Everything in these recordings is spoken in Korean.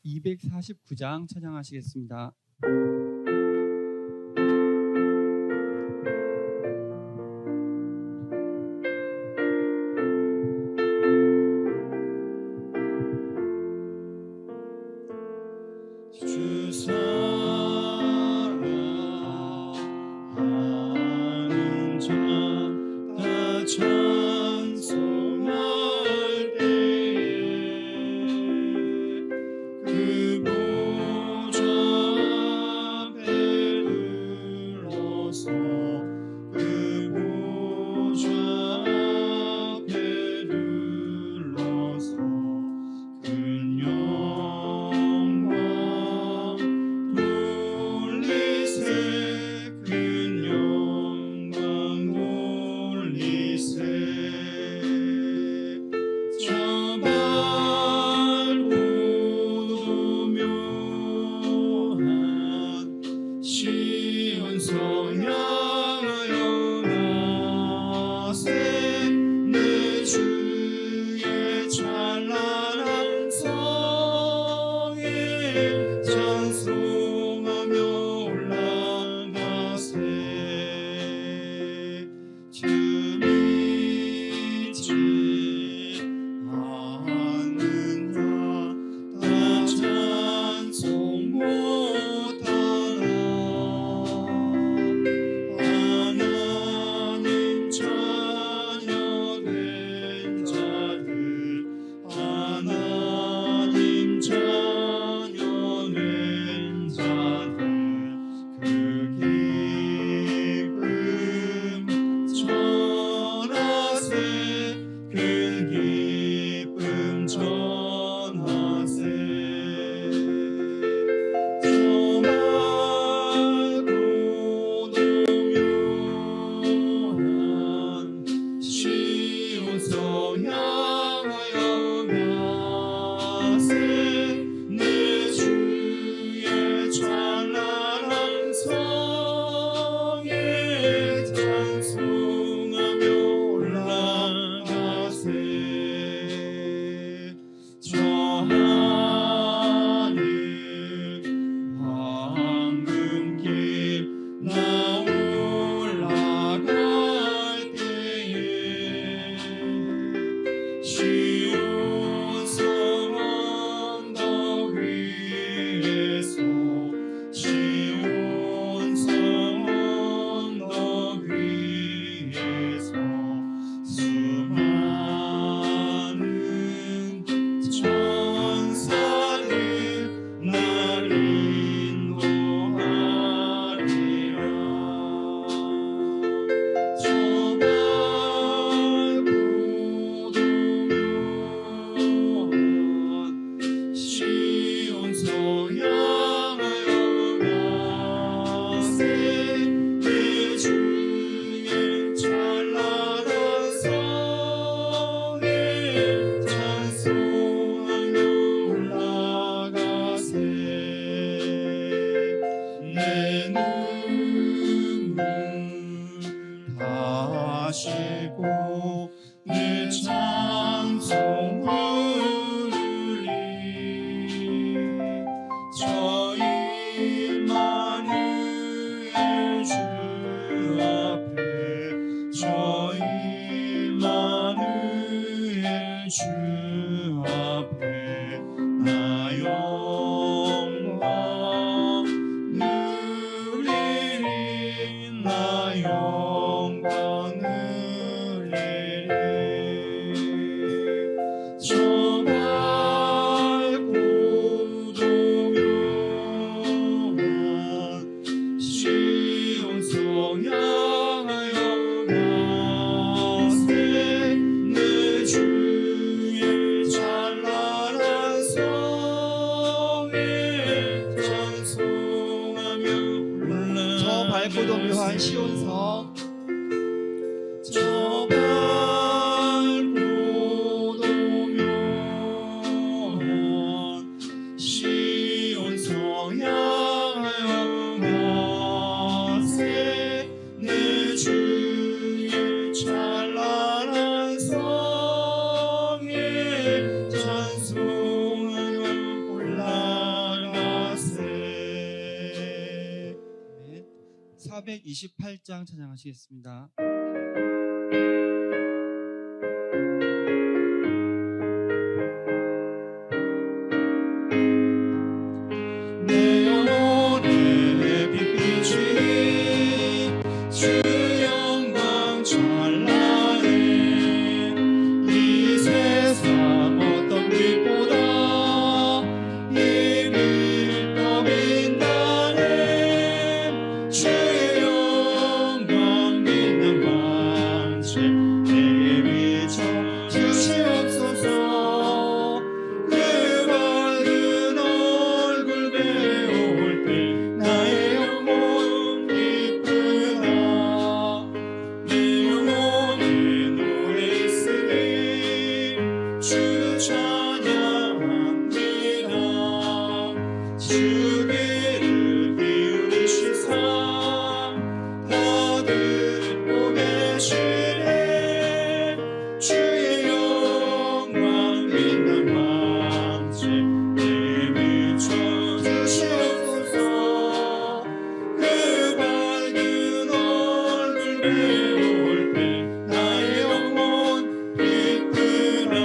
249장 찬양하시겠습니다. 주 사랑하는 자 다 찬송할 때에 그 보좌 앞에 들러서 그 보좌 앞에 들러서 큰 영광 돌리세 큰 영광 돌리세 저 밝고도 묘한 시온성 향하여 가세 내 주의 찬란한 성에 찬송하며 올라가세 주 믿지 않는 자 다 찬송 못하나 하나님 자녀된 자들 하나님 자녀된 자들 그 기쁨 전하세 큰 기쁨 전하세 저 밝고도 묘한 시온성 향하여 가세 내 주의 찬란한 성에 찬송하며 올라가세 저 하늘 황금길 나 올라갈 때에 시온성 언덕 위에서 시온성 언덕 위에서 수많은 천사들 날 인도하리라 저 밝고도 묘한 시온성 향하여 가세 내 주의 찬란한 성에 찬송하며 올라가세 내 눈물 다시고 내 찬송 부르리 저 임마누엘 주 앞에 저 임마누엘 주 앞에 나 영광 누리리 나 영광 누리리 저 밝고도 묘한 시온성 향하여 가세 내 주의 찬란한 성에 찬송하며 올라가세 저 밝고도 묘한 시온성 저 밝고도 묘한 시온성 향하여 가세 내 주의 찬란한 성에 찬송하며 올라 428장 찬양하시겠습니다. 내 영혼의 빛이 주 영광 찬란해 이 세상 어떤 빛보다 이미 더 빛나네 주 영광 빛난 광채 내게 비춰 주시옵소서 그 밝은 얼굴 배울 때 나의 영혼 기쁘다 내 영혼의 노래 쓰리 주 찬양합니다 주 귀를 기울이시사 다 듣고 계시네 주의 영광 빛난 광채 내게 비춰 주시옵소서 그 밝은 얼굴 배울 때 나의 영혼 기쁘다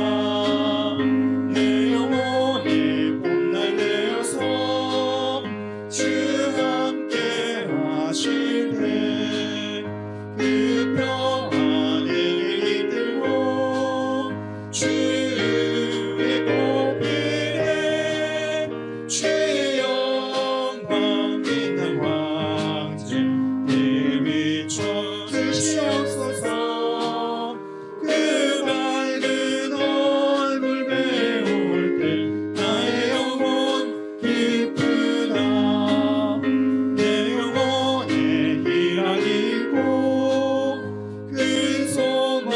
내 영혼이 봄날 되어서 주 함께 하실 때 그 평화 내게 이끌고 주의 꽃길에 주의 영광 빛난 광채 내게 비춰 주시옵소서 그 밝은 얼굴 배울 때 나의 영혼 기쁘다 내 영혼에 희락이 있고 큰 소망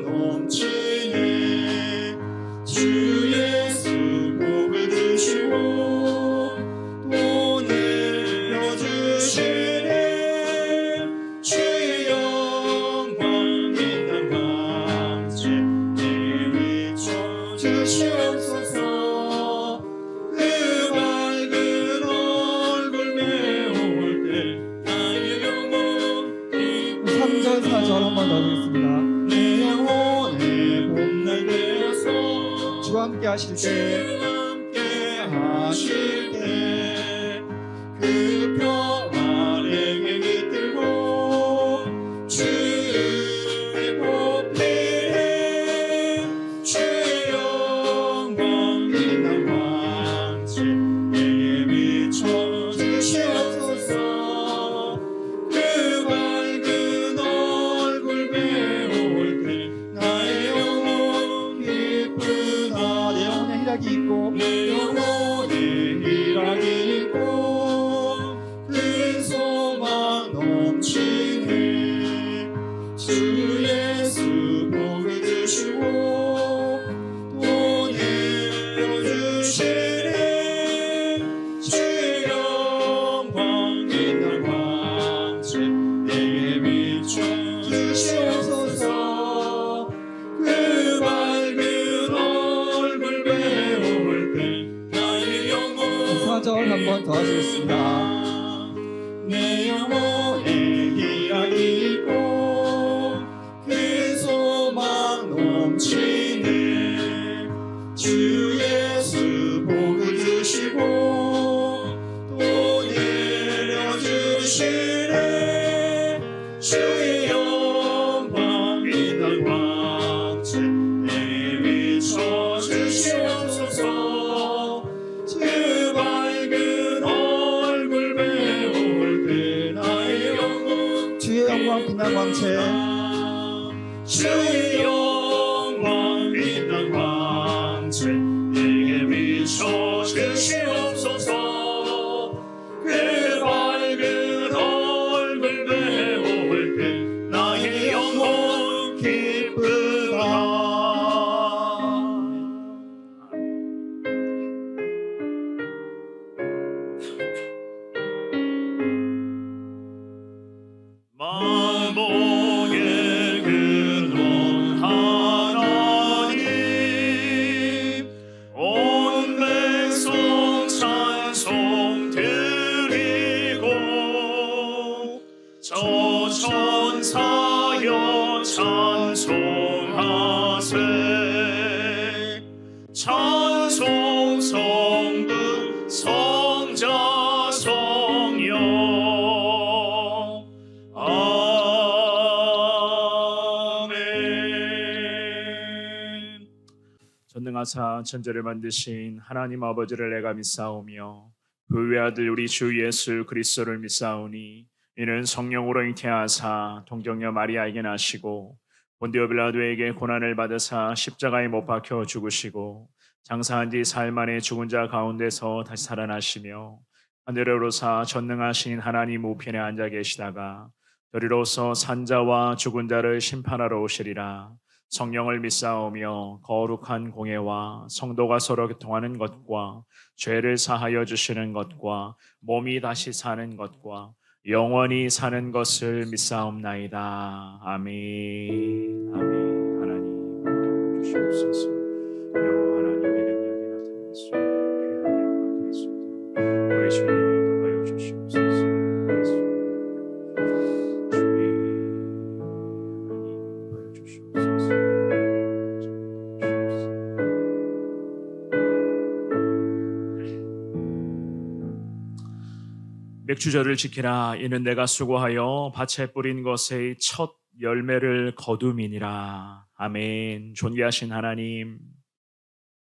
넘치네 주 예수 복을 주시고 또 내려주시네 주의 영광 빛난 광채 내게 비춰 주시옵소서 그 밝은 얼굴 배울 때 나의 영혼 기쁘다 3절 4절 한번 더 하겠습니다. 내 영혼의 봄날 되어서 주 함께 하실 때 그 평화 내게 깃들고 주의 꽃길에 주의 영광 빛난 광채 내게 비춰 주시옵소서 그 밝은 얼굴 배울 때 나의 영혼 기쁘다 내 영혼에 희락이 있고 내 영혼에 희락이 있고 큰 소망 넘치네 주 예수 복을 주시고 또 내려주시네 주의 영광 빛난 광채 내게 비춰 주시옵소서 그 밝은 얼굴 배울 때 나의 영혼 4절 한번 더 하시겠습니다. 내 영혼에 희락이 있고 큰 소망 넘치네 주 예수 복을 주시고 또 내려주시네 주의 영광 빛난 광채 내게 비춰 주시옵소서 그 밝은 얼굴 배울 때 나의 영혼 주의 영광 빛난 광채 주의 영광 빛난 광채 내게 비춰 주시옵소서 그 밝은 얼굴 배울 때 나의 영혼 기쁘다 만복의 하사 천지를 만드신 하나님 아버지를 내가 믿사오며 그 외아들 우리 주 예수 그리스도를 믿사오니 이는 성령으로 잉태하사 동정녀 마리아에게 나시고 본디오 빌라도에게 고난을 받으사 십자가에 못 박혀 죽으시고 장사한 뒤 사흘 만에 죽은 자 가운데서 다시 살아나시며 하늘에 오르사 전능하신 하나님 우편에 앉아 계시다가 저리로서 산자와 죽은 자를 심판하러 오시리라. 성령을 믿사오며 거룩한 공예와 성도가 서로 교통하는 것과 죄를 사하여 주시는 것과 몸이 다시 사는 것과 영원히 사는 것을 믿사옵나이다. 아멘. 아멘. 하나님 주시옵소서. 여호와 하나님의 능력이 나타나서 귀한 예배가 되었습니다. 우리 주님이 인도하여 주시옵소서. 맥주절을 지키라. 이는 내가 수고하여 밭에 뿌린 것의 첫 열매를 거둠이니라. 아멘. 존귀하신 하나님,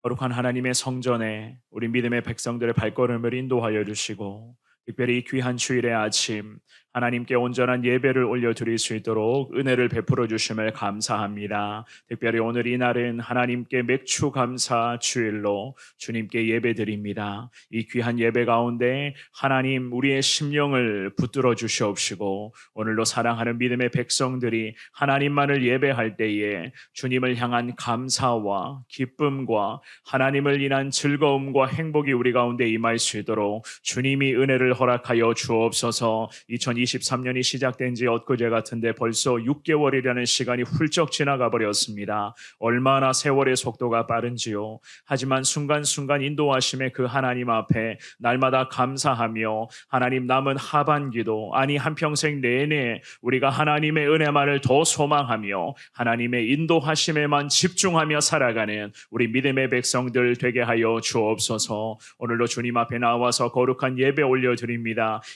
거룩한 하나님의 성전에 우리 믿음의 백성들의 발걸음을 인도하여 주시고 특별히 귀한 주일의 아침 하나님께 온전한 예배를 올려드릴 수 있도록 은혜를 베풀어 주심을 감사합니다. 특별히 오늘 이 날은 하나님께 맥주 감사 주일로 주님께 예배드립니다. 이 귀한 예배 가운데 하나님 우리의 심령을 붙들어 주시옵시고 오늘도 사랑하는 믿음의 백성들이 하나님만을 예배할 때에 주님을 향한 감사와 기쁨과 하나님을 인한 즐거움과 행복이 우리 가운데 임할 수 있도록 주님이 은혜를 허락하여 주옵소서. 2023년이 시작된 지 엊그제 같은데 벌써 6개월이라는 시간이 훌쩍 지나가 버렸습니다. 얼마나 세월의 속도가 빠른지요. 하지만 순간순간 인도하심의 그 하나님 앞에 날마다 감사하며 하나님 남은 하반기도 아니 한평생 내내 우리가 하나님의 은혜만을 더 소망하며 하나님의 인도하심에만 집중하며 살아가는 우리 믿음의 백성들 되게 하여 주옵소서. 오늘도 주님 앞에 나와서 거룩한 예배 올려드립니다.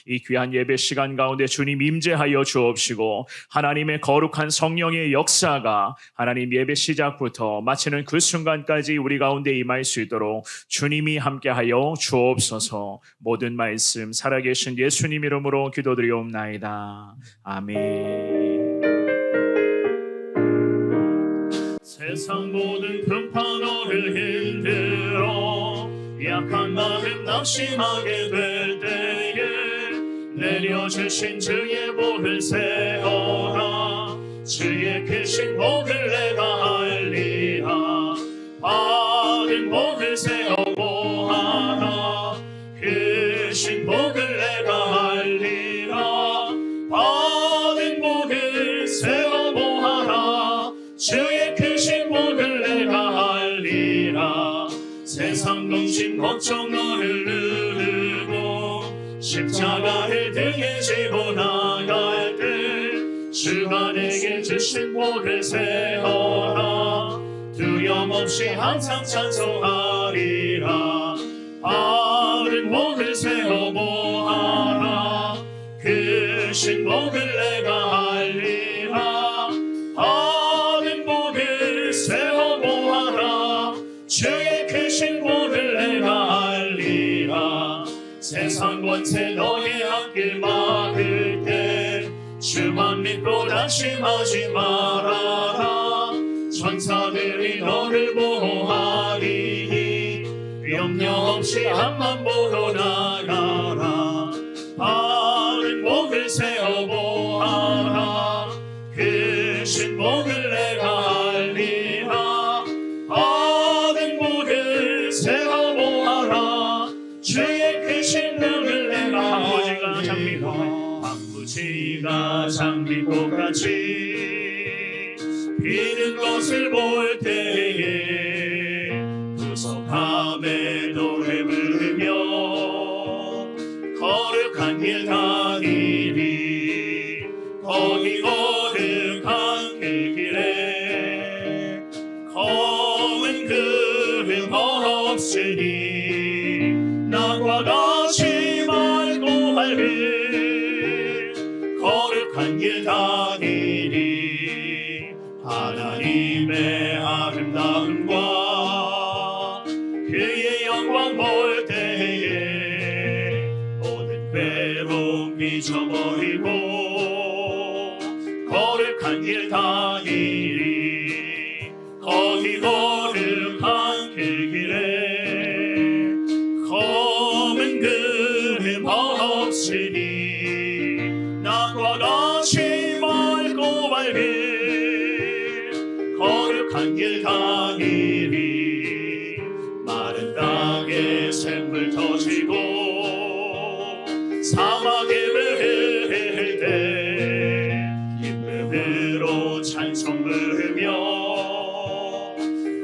이 귀한 예배 시간 가운데 주님 임재하여 주옵시고 하나님의 거룩한 성령의 역사가 하나님 예배 시작부터 마치는 그 순간까지 우리 가운데 임할 수 있도록 주님이 함께하여 주옵소서. 모든 말씀 살아계신 예수님 이름으로 기도드리옵나이다. 아멘. 세상 모든 평판 너를 힘들어 약한 마음 낙심하게 될 때에 내려주신 주의 복을 세워라. 주의 크신 복을 내가 알리라. 받은 복을 세워보아라. 크신 복을 내가 알리라. 받은 복을 세워보아라. 주의 크신 복을 내가 알리라. 세상 근심 걱정 너를 누르고 십자가를 등에 지고 나갈 때 주가 내게 주신 복을 세워라. 두려움없이 항상 찬송하리라. 바른 복을 세워보아라. 크신 복을 내가 알리라. 바른 복을 세워보아라. 주의 크신 복을 내가 알리라. 세상 권세 너의 앞길 막을 때 주만 믿고 낙심하지 말아라. 천사들이 너를 보호하리니 염려 없이 앞만 보고 나가라. 바른 복을 세워보아라. 크신 복을 내가 알리라. 바른 복을 세워보아라. 주의 크신 복을 내가 아버지가 장미꽃같이 피는 것을 볼 때에 구속함에 노래 부르며 거룩한 길 다니리. 거기 거룩한 그 길에 검은 구름 없으니 나와 같이 맑고 밝은 거룩한 길 다니리. 하나님의 아름다움과 잊어버리고 거룩한 길 다니리 거기 거룩한 그 길에 검은 구름 없으니 낮과 같이 맑고 밝은 거룩한 길 다니리 마른 땅에 샘물 터지고 사막에 흐를 때 기쁨으로 찬송 부르며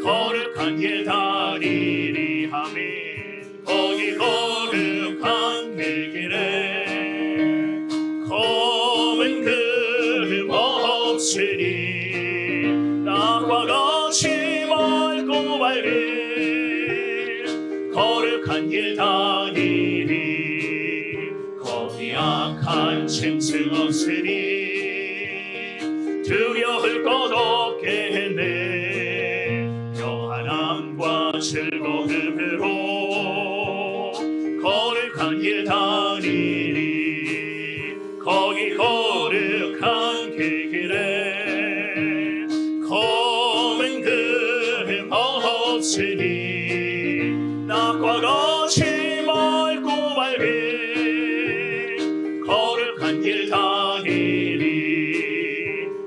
거룩한 길 다니리 아멘 거기 거룩한 그 길에 검은 구름 없으니 낮과 같이 맑고 밝은 거룩한 길 다니리 거기 악한 짐승 없으니 두려울 것 없겠네 평안함과 즐거움으로 거룩한 길 다니리 거기 거룩한 그 길에 검은 구름 없으니 낮과 같이 맑고 밝은 거룩한 길 다니리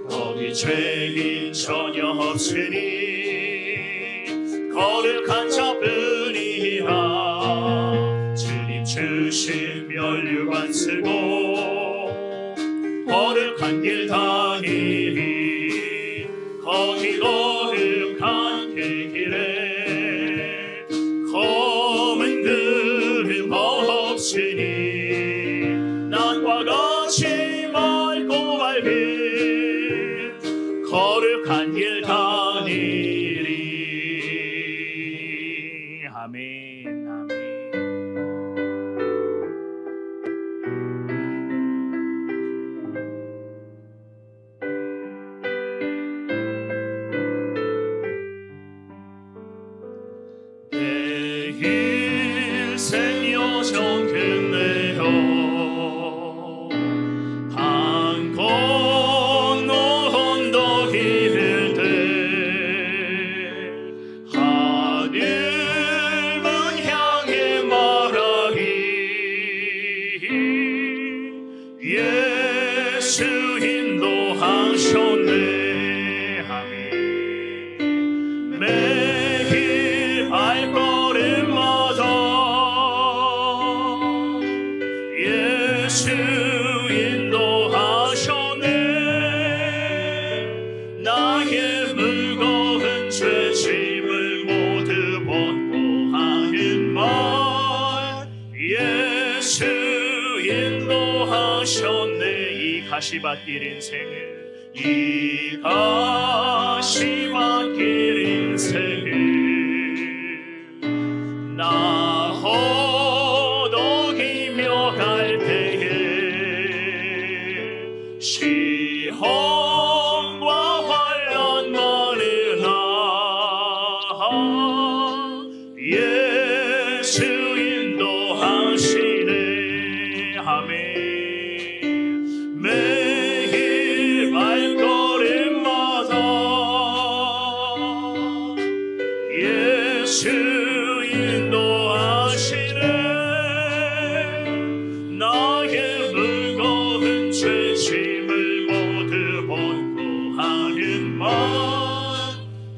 거기 죄인 전혀 없으니 거룩한 자뿐이라 주님 주신 면류관 쓰고 거룩한 길 다니리 거기 거룩한 그 길에 검은 구름 없으니 낮과 같이 맑고 밝은 거룩한 길 다니리 아멘 아멘 내 일생 여정 끝내어 강 건너 언덕 이를 때 하늘문 향해 말하리 예수 인도하셨네 아멘 매일 발걸음마다 예수 인도하셨네 나의 무거운 죄짐을 모두 벗고 하는 말 예수 인도하셨네 이 가시밭길 인생을 이 가시밭길 인생을 나 허덕이며 갈 때에 시험과 환난 많으나 예수 인도하시네 아멘 매일 발걸음마다 예수 인도하시네 나의 무거운 죄짐을 모두 벗고 하는 말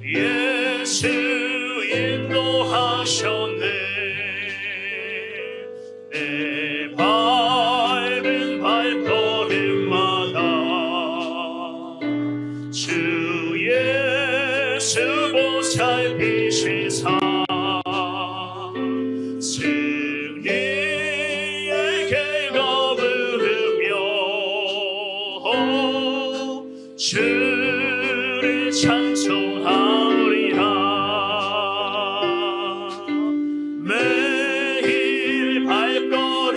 예수 인도하셨네 내 밟은 발걸음마다 주 예수 보살피시사 승리의 길가 부르며 주를 찬송하리라 매일 발걸음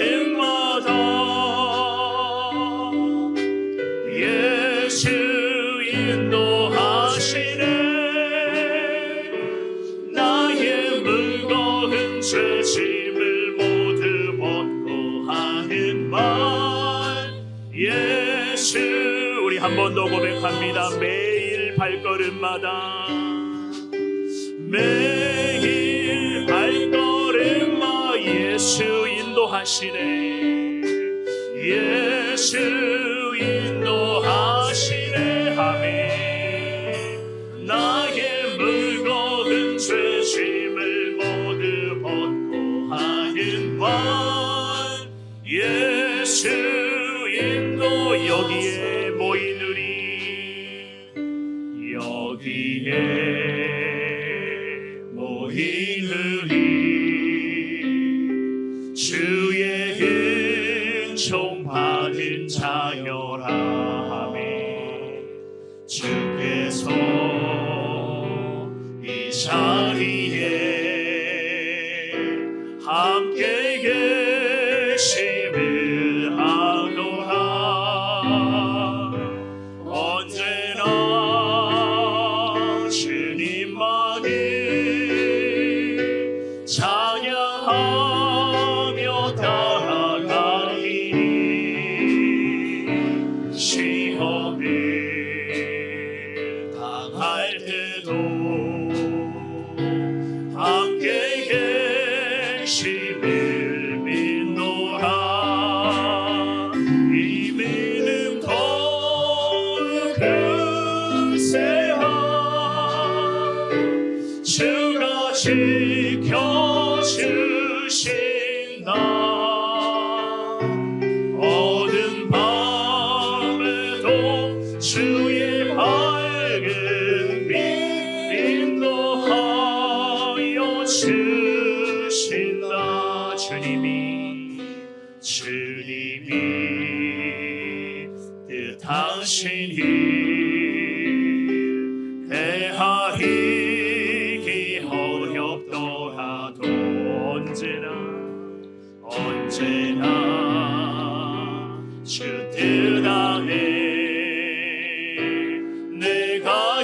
한 번 더 고백합니다. 매일 발걸음마다 매일 발걸음마 예수 인도하시네. 예수 인도하시네. 아멘. 나의 무거운 죄짐을 모두 벗고 하는 반 예수 인도. 여기에 모인 우리 여기에 모인 우리 주의 은총 받은 자여라. 아멘. 주께서 이 자리에 함께 계심을 아노라. 언제나 주님만을 찬양하며 따라가리니 시험을 당할 때도 함께 계심을 믿노라. 이 믿음 더욱 크세하. 주가 지켜주신다. 어두운 밤에도 주의 밝은 빛 인도하여 주신다. 주님이 뜻하신 일 대하이기 어렵더라도 언제나 주 뜻 안에 내가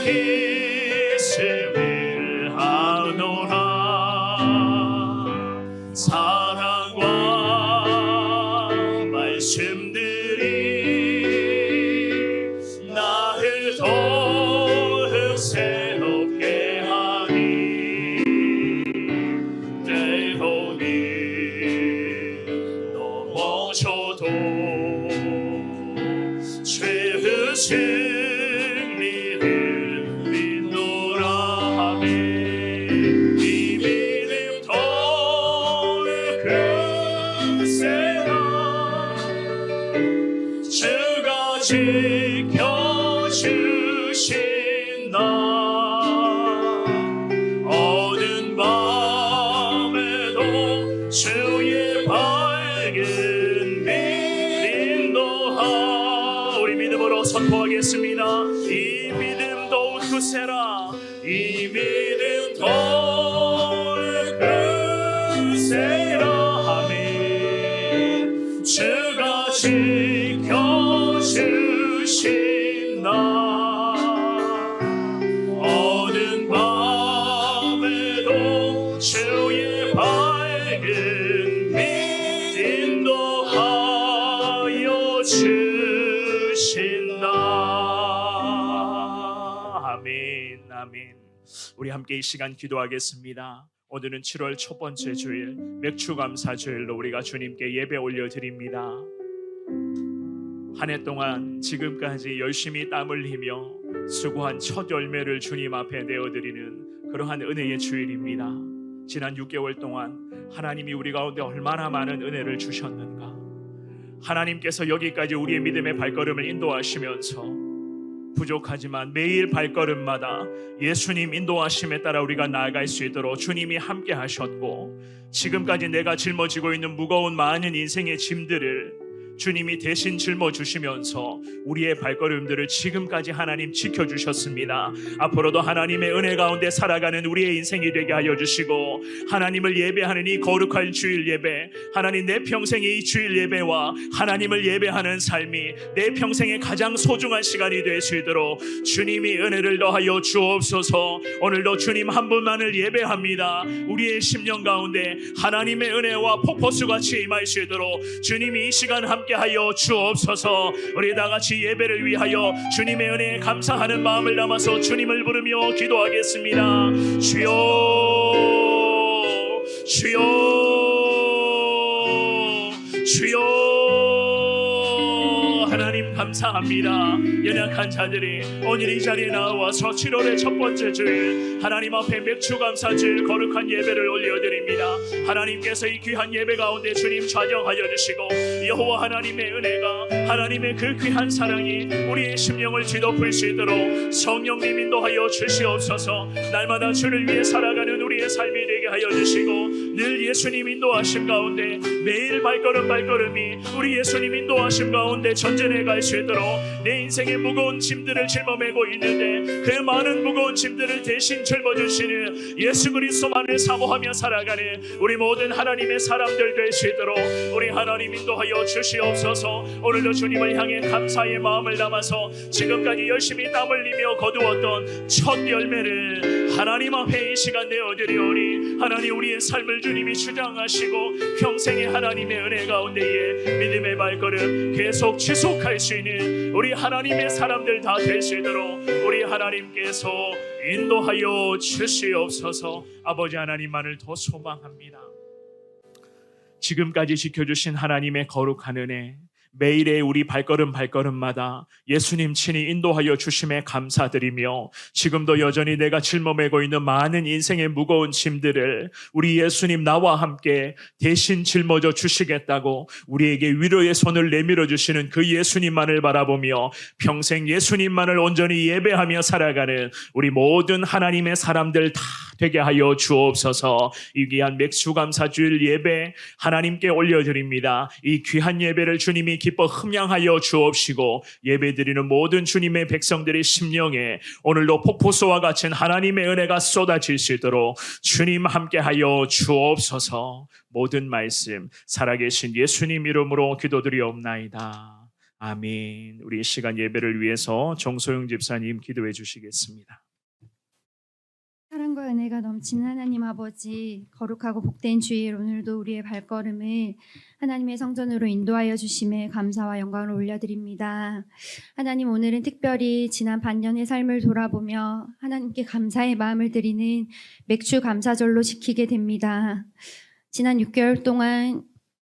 있음을 아노라. 사랑과 말씀들이 나를 더욱 새롭게 하니 때로는 넘어져도 죄의 승리를 믿노라. 아멘. 이 믿음 더욱 크세라. 주가 지켜주신다. 어두운 밤에도 주의 밝은 빛 인도하. 우리 믿음으로 선포하겠습니다. 이 믿음 더욱 크세라. 이 믿음 더욱 크세라. 아멘. 주가 지켜주신다. 어두운 밤에도 주의 밝은 빛 인도하여 주신다. 아멘. 아멘. 우리 함께 이 시간 기도하겠습니다. 오늘은 7월 첫 번째 주일, 맥주감사 주일로 우리가 주님께 예배 올려드립니다. 한 해 동안 지금까지 열심히 땀 흘리며 수고한 첫 열매를 주님 앞에 내어드리는 그러한 은혜의 주일입니다. 지난 6개월 동안 하나님이 우리 가운데 얼마나 많은 은혜를 주셨는가. 하나님께서 여기까지 우리의 믿음의 발걸음을 인도하시면서 부족하지만 매일 발걸음마다 예수님 인도하심에 따라 우리가 나아갈 수 있도록 주님이 함께 하셨고, 지금까지 내가 짊어지고 있는 무거운 많은 인생의 짐들을 주님이 대신 짊어주시면서 우리의 발걸음들을 지금까지 하나님 지켜주셨습니다. 앞으로도 하나님의 은혜 가운데 살아가는 우리의 인생이 되게 하여 주시고, 하나님을 예배하는 이 거룩한 주일 예배, 하나님 내 평생의 이 주일 예배와 하나님을 예배하는 삶이 내 평생의 가장 소중한 시간이 될 수 있도록 주님이 은혜를 더하여 주옵소서. 오늘도 주님 한 분만을 예배합니다. 우리의 심령 가운데 하나님의 은혜와 폭포수같이 임할 수 있도록 주님이 이 시간 함께 함께 하여 주옵소서. 우리 다 같이 예배를 위하여 주님의 은혜에 감사하는 마음을 담아서 주님을 부르며 기도하겠습니다. 주여 주여 주여. 하나님 감사합니다. 연약한 자들이 오늘 이 자리에 나와서 7월의 첫 번째 주일 하나님 앞에 맥주 감사주일 거룩한 예배를 올려드립니다. 하나님께서 이 귀한 예배 가운데 주님 좌정하여 주시고 여호와 하나님의 은혜가 하나님의 그 귀한 사랑이 우리의 심령을 뒤덮을 수 있도록 성령님 인도하여 주시옵소서. 날마다 주를 위해 살아가는 우리의 삶이 되게 하여 주시고 늘 예수님 인도하심 가운데 매일 발걸음이 우리 예수님 인도하심 가운데 전진해 갈 수 있도록 내 인생의 무거운 짐들을 짊어매고 있는데 그 많은 무거운 짐들을 대신 짊어주시는 예수 그리스도만을 사모하며 살아가는 우리 모든 하나님의 사람들 될 수 있도록 우리 하나님 인도하여 주시옵소서. 오늘도 주님을 향해 감사의 마음을 담아서 지금까지 열심히 땀 흘리며 거두었던 첫 열매를 하나님 앞에 이 시간 내어드리오니 하나님 우리의 삶을 주님이 주장하시고 평생의 하나님의 은혜 가운데에 믿음의 발걸음 계속 지속할 수 있는 우리 하나님의 사람들 다 될 수 있도록 우리 하나님께서 인도하여 주시옵소서. 아버지 하나님만을 더 소망합니다. 지금까지 지켜주신 하나님의 거룩한 은혜, 매일의 우리 발걸음마다 예수님 친히 인도하여 주심에 감사드리며 지금도 여전히 내가 짊어매고 있는 많은 인생의 무거운 짐들을 우리 예수님 나와 함께 대신 짊어져 주시겠다고 우리에게 위로의 손을 내밀어 주시는 그 예수님만을 바라보며 평생 예수님만을 온전히 예배하며 살아가는 우리 모든 하나님의 사람들 다 되게 하여 주옵소서. 이 귀한 맥주감사주일 예배 하나님께 올려드립니다. 이 귀한 예배를 주님이 기뻐 흠양하여 주옵시고 예배드리는 모든 주님의 백성들의 심령에 오늘도 폭포수와 같은 하나님의 은혜가 쏟아질 수 있도록 주님 함께하여 주옵소서. 모든 말씀 살아계신 예수님 이름으로 기도드리옵나이다. 아멘. 우리 이 시간 예배를 위해서 정소영 집사님 기도해 주시겠습니다. 사랑과 은혜가 넘치는 하나님 아버지, 거룩하고 복된 주일 오늘도 우리의 발걸음을 하나님의 성전으로 인도하여 주심에 감사와 영광을 올려드립니다. 하나님, 오늘은 특별히 지난 반년의 삶을 돌아보며 하나님께 감사의 마음을 드리는 맥주 감사절로 지키게 됩니다. 지난 6개월 동안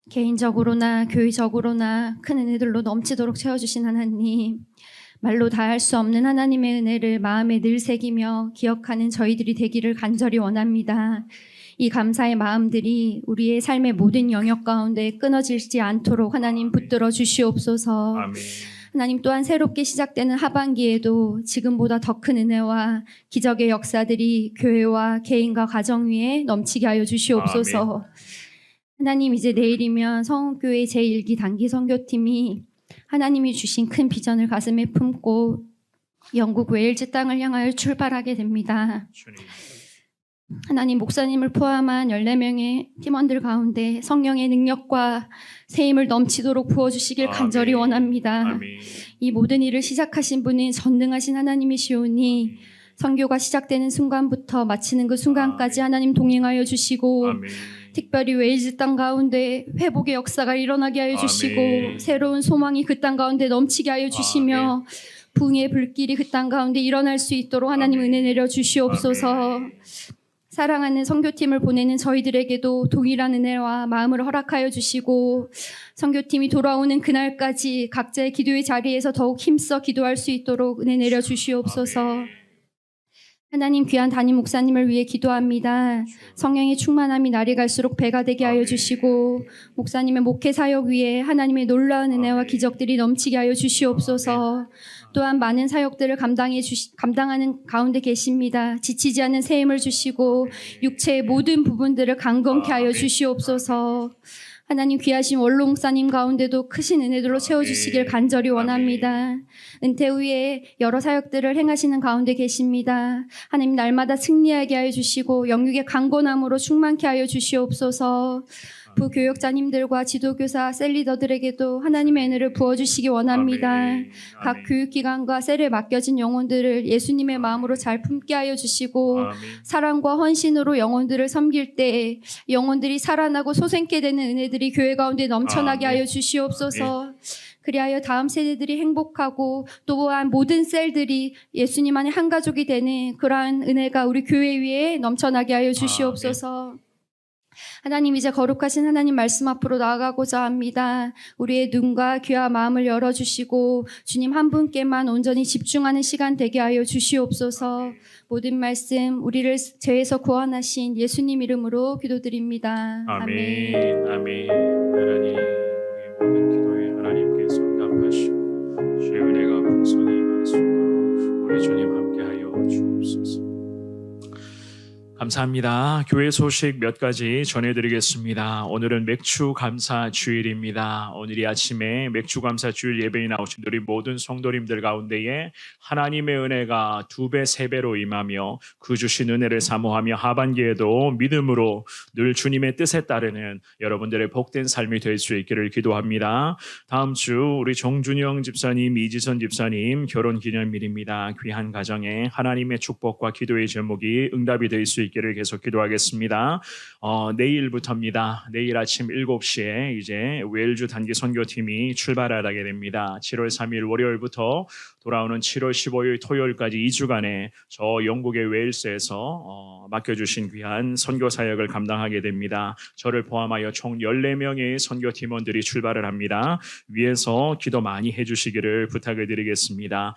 개인적으로나 교회적으로나 큰 은혜들로 넘치도록 채워주신 하나님, 말로 다할 수 없는 하나님의 은혜를 마음에 늘 새기며 기억하는 저희들이 되기를 간절히 원합니다. 이 감사의 마음들이 우리의 삶의 모든 영역 가운데 끊어지지 않도록 하나님 붙들어 주시옵소서. 아멘. 하나님, 또한 새롭게 시작되는 하반기에도 지금보다 더 큰 은혜와 기적의 역사들이 교회와 개인과 가정 위에 넘치게 하여 주시옵소서. 아멘. 하나님, 이제 내일이면 성원교회 제1기 단기 선교팀이 하나님이 주신 큰 비전을 가슴에 품고 영국 웨일즈 땅을 향하여 출발하게 됩니다. 주님. 하나님, 목사님을 포함한 14명의 팀원들 가운데 성령의 능력과 세임을 넘치도록 부어주시길 간절히 원합니다. 아멘. 이 모든 일을 시작하신 분은 전능하신 하나님이시오니 선교가 시작되는 순간부터 마치는 그 순간까지 하나님 동행하여 주시고 아멘. 특별히 웨일즈 땅 가운데 회복의 역사가 일어나게 하여 주시고 아멘. 새로운 소망이 그 땅 가운데 넘치게 하여 주시며 부흥의 불길이 그 땅 가운데 일어날 수 있도록 하나님 아멘. 은혜 내려 주시옵소서. 아멘. 사랑하는 선교팀을 보내는 저희들에게도 동일한 은혜와 마음을 허락하여 주시고 선교팀이 돌아오는 그날까지 각자의 기도의 자리에서 더욱 힘써 기도할 수 있도록 은혜 내려 주시옵소서. 아멘. 하나님, 귀한 담임 목사님을 위해 기도합니다. 성령의 충만함이 날이 갈수록 배가 되게 하여 주시고 목사님의 목회 사역 위에 하나님의 놀라운 은혜와 기적들이 넘치게 하여 주시옵소서. 또한 많은 사역들을 감당하는 가운데 계십니다. 지치지 않는 새 힘을 주시고 육체의 모든 부분들을 강건케 하여 주시옵소서. 하나님, 귀하신 원로 목사님 가운데도 크신 은혜들로 채워주시길 간절히 원합니다. 은퇴 후에 여러 사역들을 행하시는 가운데 계십니다. 하나님, 날마다 승리하게 하여 주시고 영육의 강건함으로 충만케 하여 주시옵소서. 부교역자님들과 지도교사, 셀리더들에게도 하나님의 은혜를 부어주시기 원합니다. 아멘. 각 아멘. 교육기관과 셀에 맡겨진 영혼들을 예수님의 마음으로 잘 품게 하여 주시고 아멘. 사랑과 헌신으로 영혼들을 섬길 때 영혼들이 살아나고 소생케 되는 은혜들이 교회 가운데 넘쳐나게 아멘. 하여 주시옵소서. 그리하여 다음 세대들이 행복하고 또한 모든 셀들이 예수님 안에 한 가족이 되는 그러한 은혜가 우리 교회 위에 넘쳐나게 하여 주시옵소서. 하나님, 이제 거룩하신 하나님 말씀 앞으로 나아가고자 합니다. 우리의 눈과 귀와 마음을 열어주시고 주님 한 분께만 온전히 집중하는 시간 되게 하여 주시옵소서. 모든 말씀 우리를 죄에서 구원하신 예수님 이름으로 기도드립니다. 아멘. 아멘. 하나님, 우리 모든 기도에 하나님께서 응답하시고 주의 은혜가 풍성히 임할 수 있도록 우리 주님 함께하여 주옵소서. 감사합니다. 교회 소식 몇 가지 전해드리겠습니다. 오늘은 맥주 감사 주일입니다. 오늘이 아침에 맥주 감사 주일 예배에 나오신 우리 모든 성도님들 가운데에 하나님의 은혜가 2배, 3배로 임하며 그 주신 은혜를 사모하며 하반기에도 믿음으로 늘 주님의 뜻에 따르는 여러분들의 복된 삶이 될 수 있기를 기도합니다. 다음 주 우리 정준영 집사님, 이지선 집사님 결혼기념일입니다. 귀한 가정에 하나님의 축복과 기도의 제목이 응답이 될 수 있기를 계속 기도하겠습니다. 내일부터입니다. 내일 아침 7시에 이제 웨일즈 단기 선교팀이 출발하게 됩니다. 7월 3일 월요일부터 돌아오는 7월 15일 토요일까지 2주간에 저 영국의 웨일스에서 맡겨주신 귀한 선교 사역을 감당하게 됩니다. 저를 포함하여 총 14명의 선교팀원들이 출발을 합니다. 위에서 기도 많이 해주시기를 부탁을 드리겠습니다.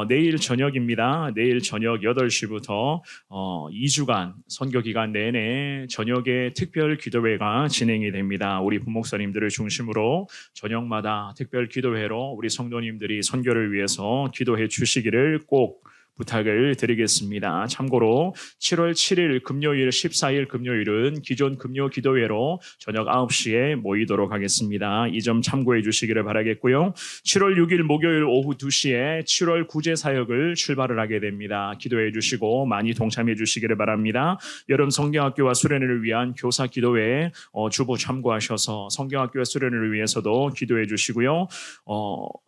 내일 저녁입니다. 내일 저녁 8시부터 2주간 선교 기간 내내 저녁에 특별 기도회가 진행이 됩니다. 우리 부목사님들을 중심으로 저녁마다 특별 기도회로 우리 성도님들이 선교를 위해서 기도해 주시기를 꼭 부탁을 드리겠습니다. 참고로 7월 7일 금요일, 14일 금요일은 기존 금요 기도회로 저녁 9시에 모이도록 하겠습니다. 이 점 참고해 주시기를 바라겠고요. 7월 6일 목요일 오후 2시에 7월 구제 사역을 출발을 하게 됩니다. 기도해 주시고 많이 동참해 주시기를 바랍니다. 여름 성경학교와 수련회를 위한 교사 기도회에 주보 참고하셔서 성경학교와 수련회를 위해서도 기도해 주시고요.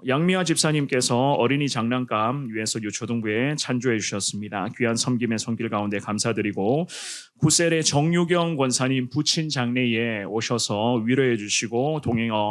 양미아 집사님께서 어린이 장난감 위해서 유초등부에 찬조해 주셨습니다. 귀한 섬김의 손길 가운데 감사드리고 구셀의 정유경 권사님 부친 장례에 오셔서 위로해 주시고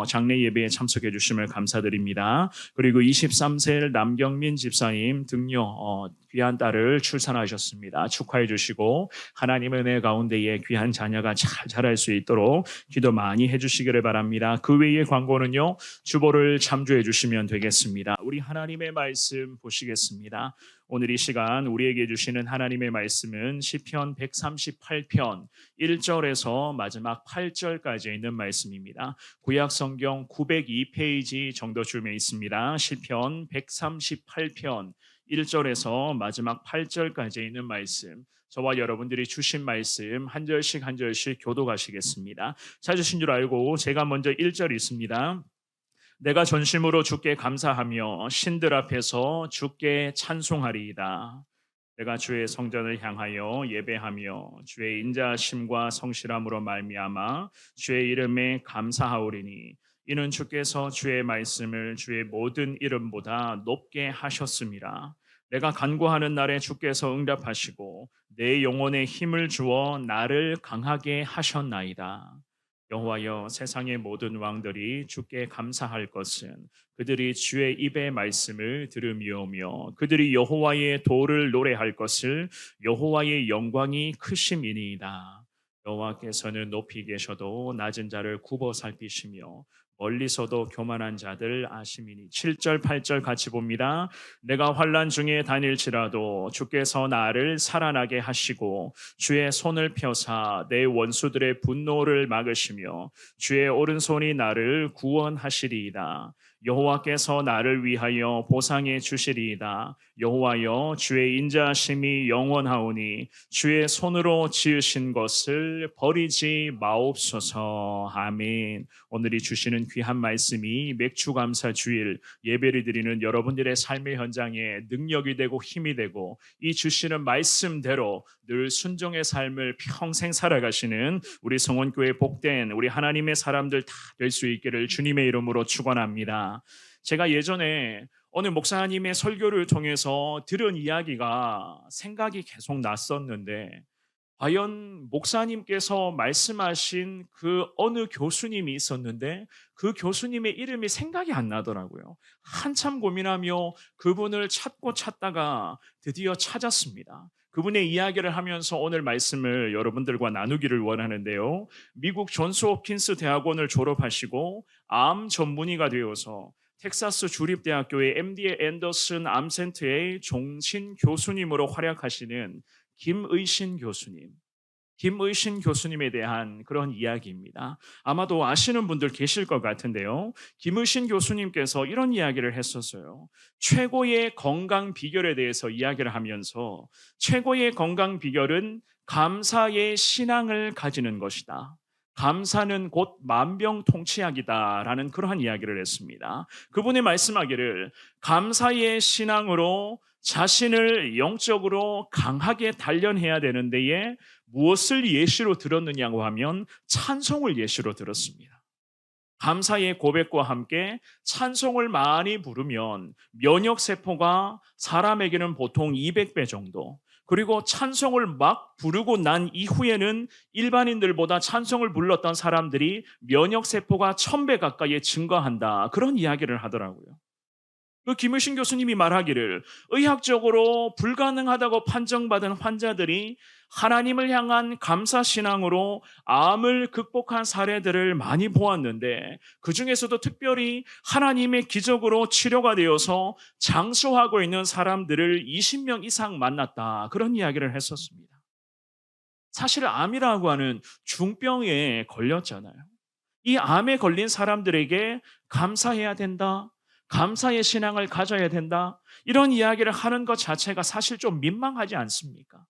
장례 예배에 참석해 주심을 감사드립니다. 그리고 23세 남경민 집사님 등녀 귀한 딸을 출산하셨습니다. 축하해 주시고 하나님의 은혜 가운데에 귀한 자녀가 잘 자랄 수 있도록 기도 많이 해주시기를 바랍니다. 그 외의 광고는요, 주보를 참조해 주시면 되겠습니다. 우리 하나님의 말씀 보시겠습니다. 오늘 이 시간 우리에게 주시는 하나님의 말씀은 시편 138편 1절에서 마지막 8절까지 있는 말씀입니다. 구약 성경 902페이지 정도 줌에 있습니다. 시편 138편 1절에서 마지막 8절까지 있는 말씀, 저와 여러분들이 주신 말씀 한 절씩 한 절씩 교독하시겠습니다. 찾으신 줄 알고 제가 먼저 1절 있습니다. 내가 전심으로 주께 감사하며 신들 앞에서 주께 찬송하리이다. 내가 주의 성전을 향하여 예배하며 주의 인자하심과 성실함으로 말미암아 주의 이름에 감사하오리니 이는 주께서 주의 말씀을 주의 모든 이름보다 높게 하셨음이라. 내가 간구하는 날에 주께서 응답하시고 내 영혼에 힘을 주어 나를 강하게 하셨나이다. 여호와여, 세상의 모든 왕들이 주께 감사할 것은 그들이 주의 입의 말씀을 들음이오며 그들이 여호와의 도를 노래할 것을 여호와의 영광이 크심이니이다. 여호와께서는 높이 계셔도 낮은 자를 굽어 살피시며 멀리서도 교만한 자들 아심이니. 7절 8절 같이 봅니다. 내가 환난 중에 다닐지라도 주께서 나를 살아나게 하시고 주의 손을 펴사 내 원수들의 분노를 막으시며 주의 오른손이 나를 구원하시리이다. 여호와께서 나를 위하여 보상해 주시리이다. 여호와여, 주의 인자하심이 영원하오니 주의 손으로 지으신 것을 버리지 마옵소서. 아멘. 오늘이 주시는 귀한 말씀이 맥주감사 주일 예배를 드리는 여러분들의 삶의 현장에 능력이 되고 힘이 되고 이 주시는 말씀대로 늘 순종의 삶을 평생 살아가시는 우리 성원교회 복된 우리 하나님의 사람들 다 될 수 있기를 주님의 이름으로 축원합니다. 제가 예전에 어느 목사님의 설교를 통해서 들은 이야기가 생각이 계속 났었는데 과연 목사님께서 말씀하신 그 어느 교수님이 있었는데 그 교수님의 이름이 생각이 안 나더라고요. 한참 고민하며 그분을 찾다가 드디어 찾았습니다. 그분의 이야기를 하면서 오늘 말씀을 여러분들과 나누기를 원하는데요. 미국 존스 홉킨스 대학원을 졸업하시고 암 전문의가 되어서 텍사스 주립대학교의 MD 앤더슨 암센터의 종신 교수님으로 활약하시는 김의신 교수님에 대한 그런 이야기입니다. 아마도 아시는 분들 계실 것 같은데요. 김의신 교수님께서 이런 이야기를 했었어요. 최고의 건강 비결에 대해서 이야기를 하면서 최고의 건강 비결은 감사의 신앙을 가지는 것이다. 감사는 곧 만병통치약이다라는 그러한 이야기를 했습니다. 그분이 말씀하기를 감사의 신앙으로 자신을 영적으로 강하게 단련해야 되는 데에 무엇을 예시로 들었느냐고 하면 찬송을 예시로 들었습니다. 감사의 고백과 함께 찬송을 많이 부르면 면역세포가 사람에게는 보통 200배 정도, 그리고 찬송을 막 부르고 난 이후에는 일반인들보다 찬송을 불렀던 사람들이 면역세포가 1000배 가까이 증가한다. 그런 이야기를 하더라고요. 그 김의신 교수님이 말하기를 의학적으로 불가능하다고 판정받은 환자들이 하나님을 향한 감사신앙으로 암을 극복한 사례들을 많이 보았는데 그 중에서도 특별히 하나님의 기적으로 치료가 되어서 장수하고 있는 사람들을 20명 이상 만났다. 그런 이야기를 했었습니다. 사실 암이라고 하는 중병에 걸렸잖아요. 이 암에 걸린 사람들에게 감사해야 된다. 감사의 신앙을 가져야 된다. 이런 이야기를 하는 것 자체가 사실 좀 민망하지 않습니까?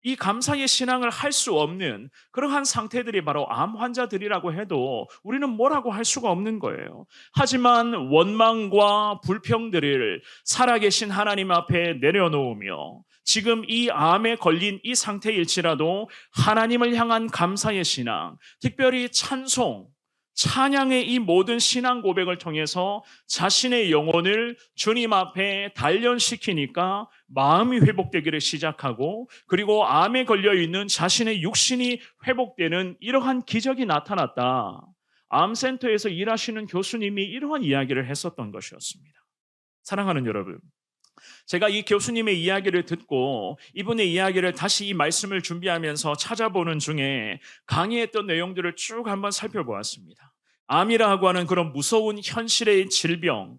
이 감사의 신앙을 할 수 없는 그러한 상태들이 바로 암 환자들이라고 해도 우리는 뭐라고 할 수가 없는 거예요. 하지만 원망과 불평들을 살아계신 하나님 앞에 내려놓으며 지금 이 암에 걸린 이 상태일지라도 하나님을 향한 감사의 신앙, 특별히 찬양의 이 모든 신앙 고백을 통해서 자신의 영혼을 주님 앞에 단련시키니까 마음이 회복되기를 시작하고 그리고 암에 걸려있는 자신의 육신이 회복되는 이러한 기적이 나타났다. 암센터에서 일하시는 교수님이 이러한 이야기를 했었던 것이었습니다. 사랑하는 여러분, 제가 이 교수님의 이야기를 듣고 이분의 이야기를 다시 이 말씀을 준비하면서 찾아보는 중에 강의했던 내용들을 쭉 한번 살펴보았습니다. 암이라고 하는 그런 무서운 현실의 질병,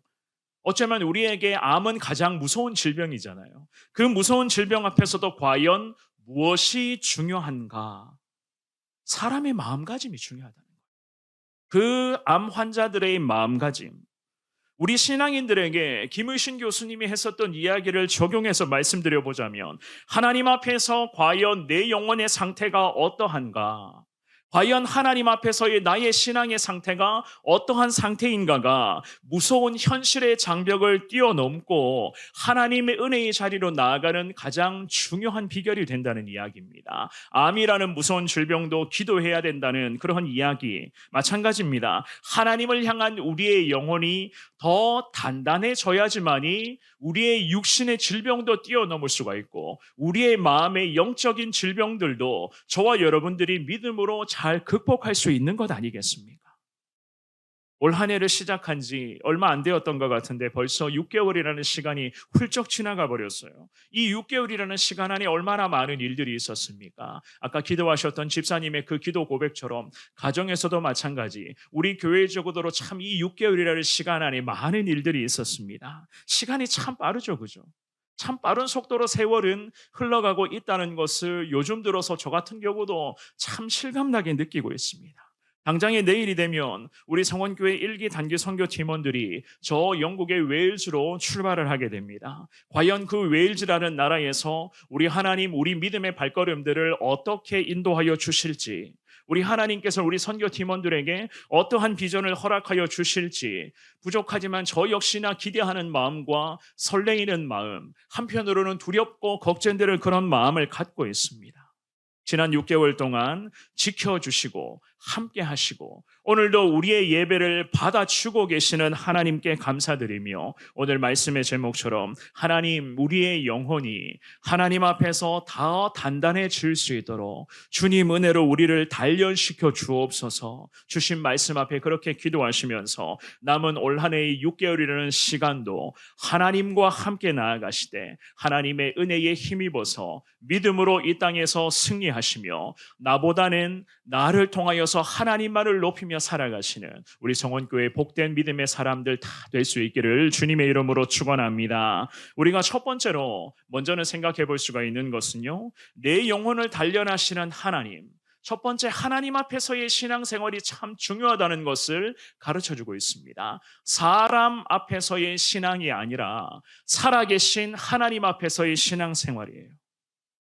어쩌면 우리에게 암은 가장 무서운 질병이잖아요. 그 무서운 질병 앞에서도 과연 무엇이 중요한가? 사람의 마음가짐이 중요하다는 거예요. 그 암 환자들의 마음가짐, 우리 신앙인들에게 김의신 교수님이 했었던 이야기를 적용해서 말씀드려보자면 하나님 앞에서 과연 내 영혼의 상태가 어떠한가? 과연 하나님 앞에서의 나의 신앙의 상태가 어떠한 상태인가가 무서운 현실의 장벽을 뛰어넘고 하나님의 은혜의 자리로 나아가는 가장 중요한 비결이 된다는 이야기입니다. 암이라는 무서운 질병도 기도해야 된다는 그런 이야기 마찬가지입니다. 하나님을 향한 우리의 영혼이 더 단단해져야지만이 우리의 육신의 질병도 뛰어넘을 수가 있고 우리의 마음의 영적인 질병들도 저와 여러분들이 믿음으로 잘 극복할 수 있는 것 아니겠습니까? 올 한 해를 시작한 지 얼마 안 되었던 것 같은데 벌써 6개월이라는 시간이 훌쩍 지나가 버렸어요. 이 6개월이라는 시간 안에 얼마나 많은 일들이 있었습니까? 아까 기도하셨던 집사님의 그 기도 고백처럼 가정에서도 마찬가지, 우리 교회적으로 참 이 6개월이라는 시간 안에 많은 일들이 있었습니다. 시간이 참 빠르죠, 그죠? 참 빠른 속도로 세월은 흘러가고 있다는 것을 요즘 들어서 저 같은 경우도 참 실감나게 느끼고 있습니다. 당장에 내일이 되면 우리 성원교회 1기 단기 선교 팀원들이 저 영국의 웨일즈로 출발을 하게 됩니다. 과연 그 웨일즈라는 나라에서 우리 하나님, 우리 믿음의 발걸음들을 어떻게 인도하여 주실지, 우리 하나님께서 우리 선교 팀원들에게 어떠한 비전을 허락하여 주실지 부족하지만 저 역시나 기대하는 마음과 설레이는 마음, 한편으로는 두렵고 걱정되는 그런 마음을 갖고 있습니다. 지난 6개월 동안 지켜주시고 함께 하시고 오늘도 우리의 예배를 받아주고 계시는 하나님께 감사드리며 오늘 말씀의 제목처럼 하나님 우리의 영혼이 하나님 앞에서 더 단단해질 수 있도록 주님 은혜로 우리를 단련시켜 주옵소서. 주신 말씀 앞에 그렇게 기도하시면서 남은 올 한 해의 6개월이라는 시간도 하나님과 함께 나아가시되 하나님의 은혜에 힘입어서 믿음으로 이 땅에서 승리하시며 나보다는 나를 통하여서 하나님만을 높이며 살아가시는 우리 성원교회 복된 믿음의 사람들 다 될 수 있기를 주님의 이름으로 축원합니다. 우리가 첫 번째로 먼저는 생각해 볼 수가 있는 것은요, 내 영혼을 단련하시는 하나님, 첫 번째 하나님 앞에서의 신앙생활이 참 중요하다는 것을 가르쳐주고 있습니다. 사람 앞에서의 신앙이 아니라 살아계신 하나님 앞에서의 신앙생활이에요.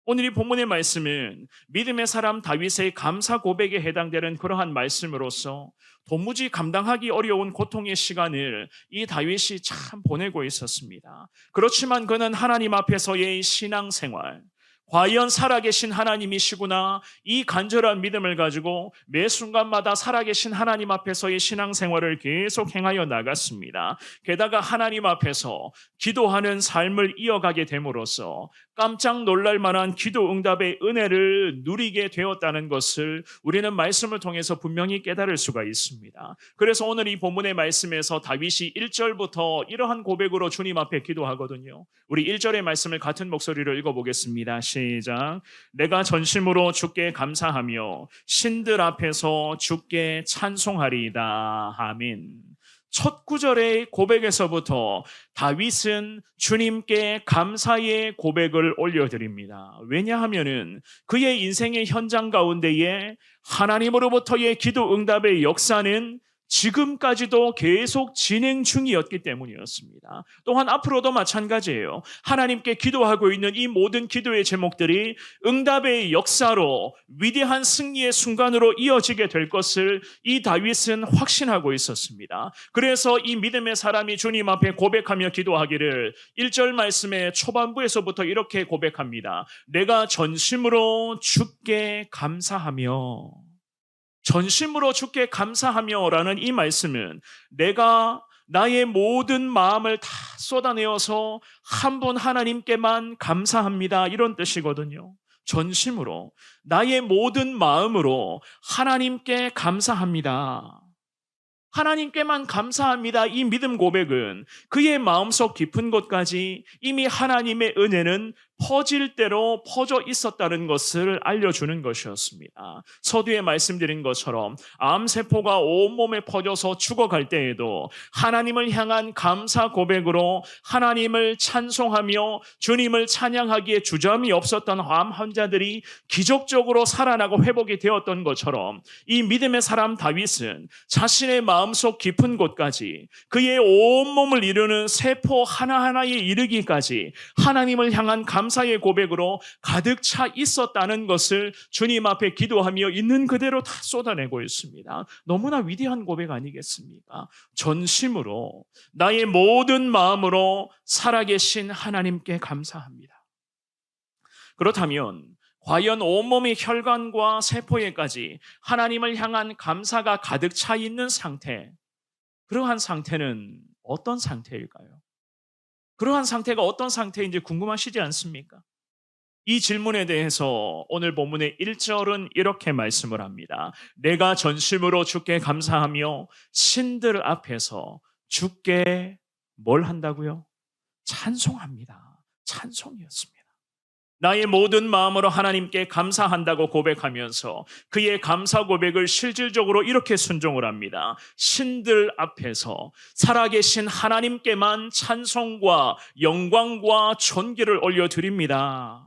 오늘 이 본문의 말씀은 믿음의 사람 다윗의 감사 고백에 해당되는 그러한 말씀으로서 도무지 감당하기 어려운 고통의 시간을 이 다윗이 참 보내고 있었습니다. 그렇지만 그는 하나님 앞에서의 신앙생활, 과연 살아계신 하나님이시구나, 이 간절한 믿음을 가지고 매 순간마다 살아계신 하나님 앞에서의 신앙생활을 계속 행하여 나갔습니다. 게다가 하나님 앞에서 기도하는 삶을 이어가게 됨으로써 깜짝 놀랄 만한 기도 응답의 은혜를 누리게 되었다는 것을 우리는 말씀을 통해서 분명히 깨달을 수가 있습니다. 그래서 오늘 이 본문의 말씀에서 다윗이 1절부터 이러한 고백으로 주님 앞에 기도하거든요. 우리 1절의 말씀을 같은 목소리로 읽어보겠습니다. 시작. 내가 전심으로 주께 감사하며 신들 앞에서 주께 찬송하리이다. 아멘. 첫 구절의 고백에서부터 다윗은 주님께 감사의 고백을 올려드립니다. 왜냐하면은 그의 인생의 현장 가운데에 하나님으로부터의 기도 응답의 역사는 지금까지도 계속 진행 중이었기 때문이었습니다. 또한 앞으로도 마찬가지예요. 하나님께 기도하고 있는 이 모든 기도의 제목들이 응답의 역사로 위대한 승리의 순간으로 이어지게 될 것을 이 다윗은 확신하고 있었습니다. 그래서 이 믿음의 사람이 주님 앞에 고백하며 기도하기를 1절 말씀의 초반부에서부터 이렇게 고백합니다. 내가 전심으로 주께 감사하며, 전심으로 주께 감사하며라는 이 말씀은 내가 나의 모든 마음을 다 쏟아내어서 한 분 하나님께만 감사합니다, 이런 뜻이거든요. 전심으로 나의 모든 마음으로 하나님께 감사합니다, 하나님께만 감사합니다. 이 믿음 고백은 그의 마음속 깊은 곳까지 이미 하나님의 은혜는 퍼질 대로 퍼져 있었다는 것을 알려주는 것이었습니다. 서두에 말씀드린 것처럼 암세포가 온몸에 퍼져서 죽어갈 때에도 하나님을 향한 감사 고백으로 하나님을 찬송하며 주님을 찬양하기에 주저함이 없었던 암 환자들이 기적적으로 살아나고 회복이 되었던 것처럼 이 믿음의 사람 다윗은 자신의 마음속 깊은 곳까지 그의 온몸을 이루는 세포 하나하나에 이르기까지 하나님을 향한 감사의 고백으로 가득 차 있었다는 것을 주님 앞에 기도하며 있는 그대로 다 쏟아내고 있습니다. 너무나 위대한 고백 아니겠습니까? 전심으로 나의 모든 마음으로 살아계신 하나님께 감사합니다. 그렇다면 과연 온몸의 혈관과 세포에까지 하나님을 향한 감사가 가득 차 있는 상태, 그러한 상태는 어떤 상태일까요? 그러한 상태가 어떤 상태인지 궁금하시지 않습니까? 이 질문에 대해서 오늘 본문의 1절은 이렇게 말씀을 합니다. 내가 전심으로 주께 감사하며 신들 앞에서 주께 뭘 한다고요? 찬송합니다. 찬송이었습니다. 나의 모든 마음으로 하나님께 감사한다고 고백하면서 그의 감사 고백을 실질적으로 이렇게 순종을 합니다. 신들 앞에서 살아계신 하나님께만 찬송과 영광과 존귀를 올려드립니다.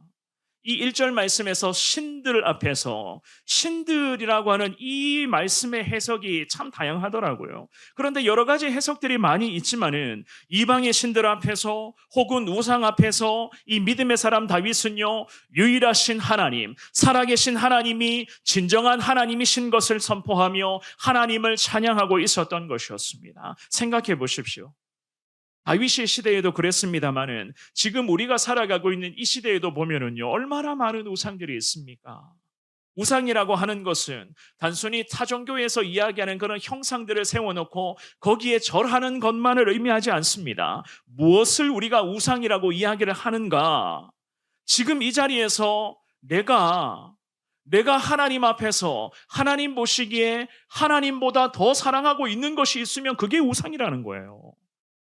이 1절 말씀에서 신들 앞에서, 신들이라고 하는 이 말씀의 해석이 참 다양하더라고요. 그런데 여러 가지 해석들이 많이 있지만은 이방의 신들 앞에서 혹은 우상 앞에서 이 믿음의 사람 다윗은요, 유일하신 하나님, 살아계신 하나님이 진정한 하나님이신 것을 선포하며 하나님을 찬양하고 있었던 것이었습니다. 생각해 보십시오. 다윗의 시대에도 그랬습니다마는 지금 우리가 살아가고 있는 이 시대에도 보면은요, 얼마나 많은 우상들이 있습니까? 우상이라고 하는 것은 단순히 타종교에서 이야기하는 그런 형상들을 세워놓고 거기에 절하는 것만을 의미하지 않습니다. 무엇을 우리가 우상이라고 이야기를 하는가? 지금 이 자리에서 내가 하나님 앞에서 하나님 보시기에 하나님보다 더 사랑하고 있는 것이 있으면 그게 우상이라는 거예요.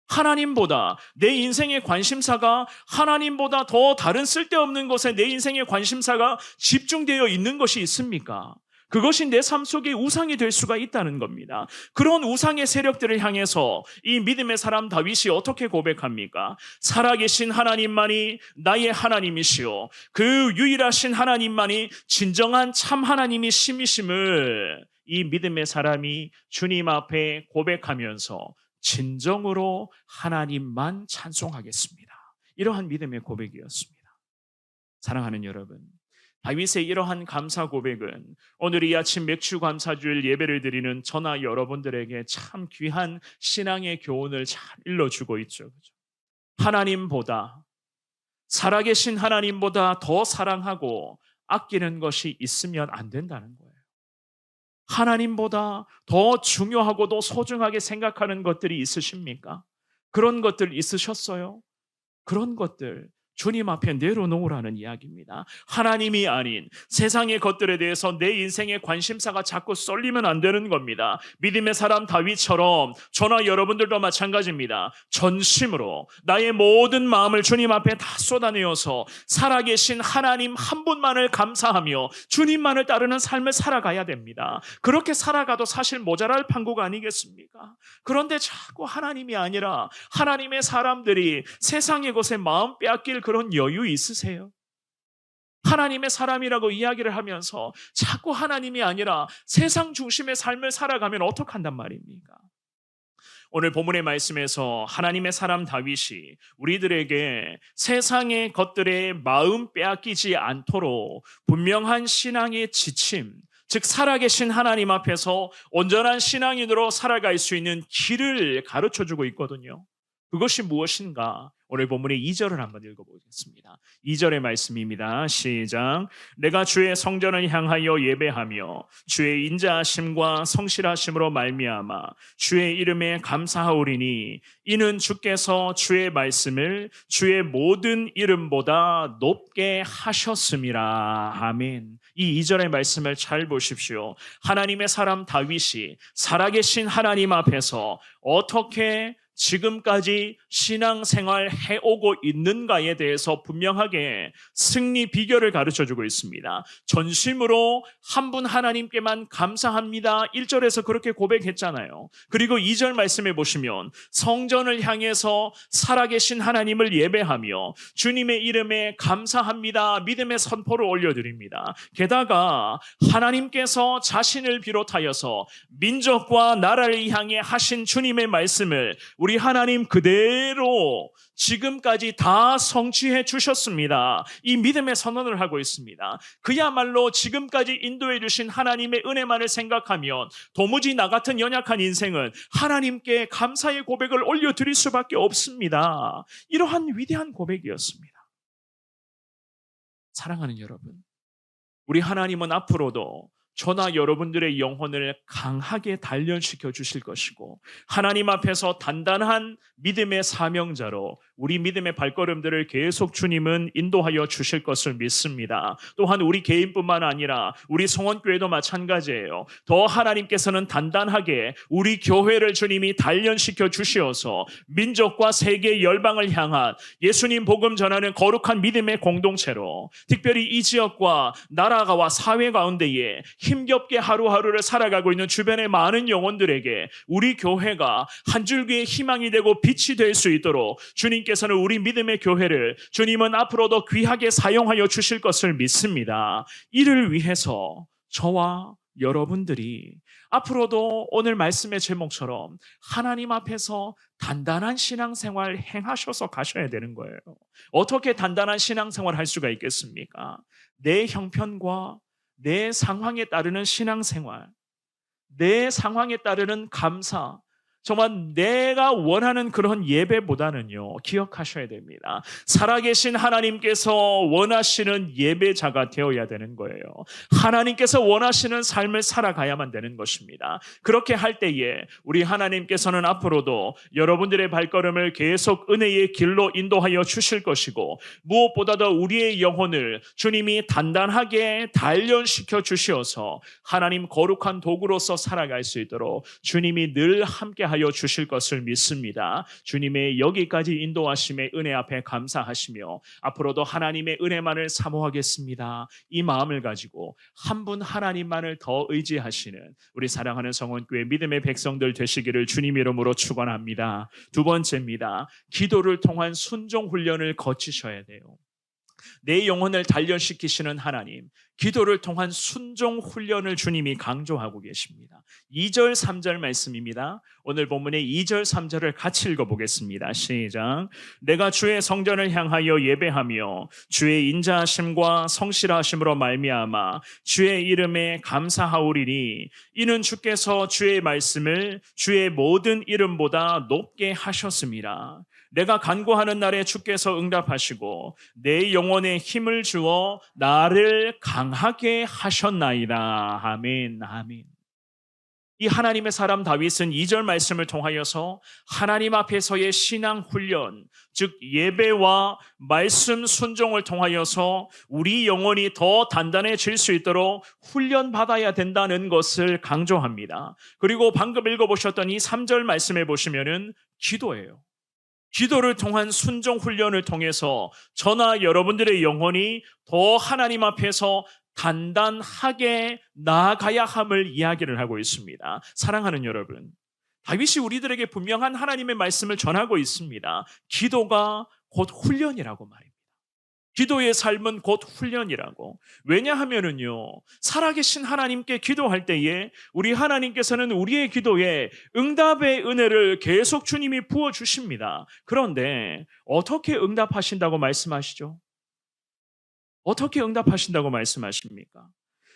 하나님보다 내 인생의 관심사가 하나님보다 더 다른 쓸데없는 것에 내 인생의 관심사가 집중되어 있는 것이 있습니까? 그것이 내 삶 속에 우상이 될 수가 있다는 겁니다. 그런 우상의 세력들을 향해서 이 믿음의 사람 다윗이 어떻게 고백합니까? 살아계신 하나님만이 나의 하나님이시오. 그 유일하신 하나님만이 진정한 참 하나님이 심이심을 이 믿음의 사람이 주님 앞에 고백하면서 진정으로 하나님만 찬송하겠습니다. 이러한 믿음의 고백이었습니다. 사랑하는 여러분, 다윗의 이러한 감사 고백은 오늘 이 아침 맥주 감사주일 예배를 드리는 저나 여러분들에게 참 귀한 신앙의 교훈을 잘 일러주고 있죠. 하나님보다, 살아계신 하나님보다 더 사랑하고 아끼는 것이 있으면 안 된다는 거예요. 하나님보다 더 중요하고도 소중하게 생각하는 것들이 있으십니까? 그런 것들 있으셨어요? 그런 것들 주님 앞에 내려놓으라는 이야기입니다. 하나님이 아닌 세상의 것들에 대해서 내 인생의 관심사가 자꾸 쏠리면 안 되는 겁니다. 믿음의 사람 다윗처럼 저나 여러분들도 마찬가지입니다. 전심으로 나의 모든 마음을 주님 앞에 다 쏟아내어서 살아계신 하나님 한 분만을 감사하며 주님만을 따르는 삶을 살아가야 됩니다. 그렇게 살아가도 사실 모자랄 판국 아니겠습니까? 그런데 자꾸 하나님이 아니라 하나님의 사람들이 세상의 것에 마음 빼앗길 그런 여유 있으세요? 하나님의 사람이라고 이야기를 하면서 자꾸 하나님이 아니라 세상 중심의 삶을 살아가면 어떡한단 말입니까? 오늘 본문의 말씀에서 하나님의 사람 다윗이 우리들에게 세상의 것들에 마음 빼앗기지 않도록 분명한 신앙의 지침, 즉 살아계신 하나님 앞에서 온전한 신앙인으로 살아갈 수 있는 길을 가르쳐주고 있거든요. 그것이 무엇인가? 오늘 본문의 2절을 한번 읽어보겠습니다. 2절의 말씀입니다. 시작. 내가 주의 성전을 향하여 예배하며 주의 인자하심과 성실하심으로 말미암아 주의 이름에 감사하오리니 이는 주께서 주의 말씀을 주의 모든 이름보다 높게 하셨음이라. 아멘. 이 2절의 말씀을 잘 보십시오. 하나님의 사람 다윗이 살아계신 하나님 앞에서 어떻게 지금까지 신앙생활 해오고 있는가에 대해서 분명하게 승리 비결을 가르쳐주고 있습니다. 전심으로 한 분 하나님께만 감사합니다. 1절에서 그렇게 고백했잖아요. 그리고 2절 말씀해 보시면 성전을 향해서 살아계신 하나님을 예배하며 주님의 이름에 감사합니다. 믿음의 선포를 올려드립니다. 게다가 하나님께서 자신을 비롯하여서 민족과 나라를 향해 하신 주님의 말씀을 우리 하나님 그대로 지금까지 다 성취해 주셨습니다. 이 믿음의 선언을 하고 있습니다. 그야말로 지금까지 인도해 주신 하나님의 은혜만을 생각하면 도무지 나 같은 연약한 인생은 하나님께 감사의 고백을 올려드릴 수밖에 없습니다. 이러한 위대한 고백이었습니다. 사랑하는 여러분, 우리 하나님은 앞으로도 저나 여러분들의 영혼을 강하게 단련시켜 주실 것이고 하나님 앞에서 단단한 믿음의 사명자로 우리 믿음의 발걸음들을 계속 주님은 인도하여 주실 것을 믿습니다. 또한 우리 개인뿐만 아니라 우리 성원교회도 마찬가지예요. 더 하나님께서는 단단하게 우리 교회를 주님이 단련시켜 주시어서 민족과 세계 열방을 향한 예수님 복음 전하는 거룩한 믿음의 공동체로 특별히 이 지역과 나라와 사회 가운데에 힘겹게 하루하루를 살아가고 있는 주변의 많은 영혼들에게 우리 교회가 한 줄기의 희망이 되고 빛이 될 수 있도록 주님께서는 우리 믿음의 교회를 주님은 앞으로도 귀하게 사용하여 주실 것을 믿습니다. 이를 위해서 저와 여러분들이 앞으로도 오늘 말씀의 제목처럼 하나님 앞에서 단단한 신앙생활 행하셔서 가셔야 되는 거예요. 어떻게 단단한 신앙생활 할 수가 있겠습니까? 내 형편과 내 상황에 따르는 신앙생활, 내 상황에 따르는 감사, 정말 내가 원하는 그런 예배보다는요, 기억하셔야 됩니다. 살아계신 하나님께서 원하시는 예배자가 되어야 되는 거예요. 하나님께서 원하시는 삶을 살아가야만 되는 것입니다. 그렇게 할 때에 우리 하나님께서는 앞으로도 여러분들의 발걸음을 계속 은혜의 길로 인도하여 주실 것이고, 무엇보다도 우리의 영혼을 주님이 단단하게 단련시켜 주시어서 하나님 거룩한 도구로서 살아갈 수 있도록 주님이 늘 함께 하여 주실 것을 믿습니다. 주님의 여기까지 인도하심의 은혜 앞에 감사하시며 앞으로도 하나님의 은혜만을 사모하겠습니다. 이 마음을 가지고 한 분 하나님만을 더 의지하시는 우리 사랑하는 성원교회 믿음의 백성들 되시기를 주님 이름으로 축원합니다. 두 번째입니다. 기도를 통한 순종 훈련을 거치셔야 돼요. 내 영혼을 단련시키시는 하나님, 기도를 통한 순종 훈련을 주님이 강조하고 계십니다. 2절 3절 말씀입니다. 오늘 본문의 2절 3절을 같이 읽어보겠습니다. 시작. 내가 주의 성전을 향하여 예배하며 주의 인자하심과 성실하심으로 말미암아 주의 이름에 감사하오리니 이는 주께서 주의 말씀을 주의 모든 이름보다 높게 하셨습니다. 내가 간구하는 날에 주께서 응답하시고 내 영혼에 힘을 주어 나를 강하게 하셨나이다. 아멘, 아멘. 이 하나님의 사람 다윗은 2절 말씀을 통하여서 하나님 앞에서의 신앙 훈련, 즉 예배와 말씀 순종을 통하여서 우리 영혼이 더 단단해질 수 있도록 훈련받아야 된다는 것을 강조합니다. 그리고 방금 읽어보셨던 이 3절 말씀에 보시면은 기도예요. 기도를 통한 순종 훈련을 통해서 저나 여러분들의 영혼이 더 하나님 앞에서 단단하게 나아가야 함을 이야기를 하고 있습니다. 사랑하는 여러분, 다윗이 우리들에게 분명한 하나님의 말씀을 전하고 있습니다. 기도가 곧 훈련이라고 말입니다. 기도의 삶은 곧 훈련이라고. 왜냐하면은요, 살아계신 하나님께 기도할 때에 우리 하나님께서는 우리의 기도에 응답의 은혜를 계속 주님이 부어주십니다. 그런데 어떻게 응답하신다고 말씀하시죠? 어떻게 응답하신다고 말씀하십니까?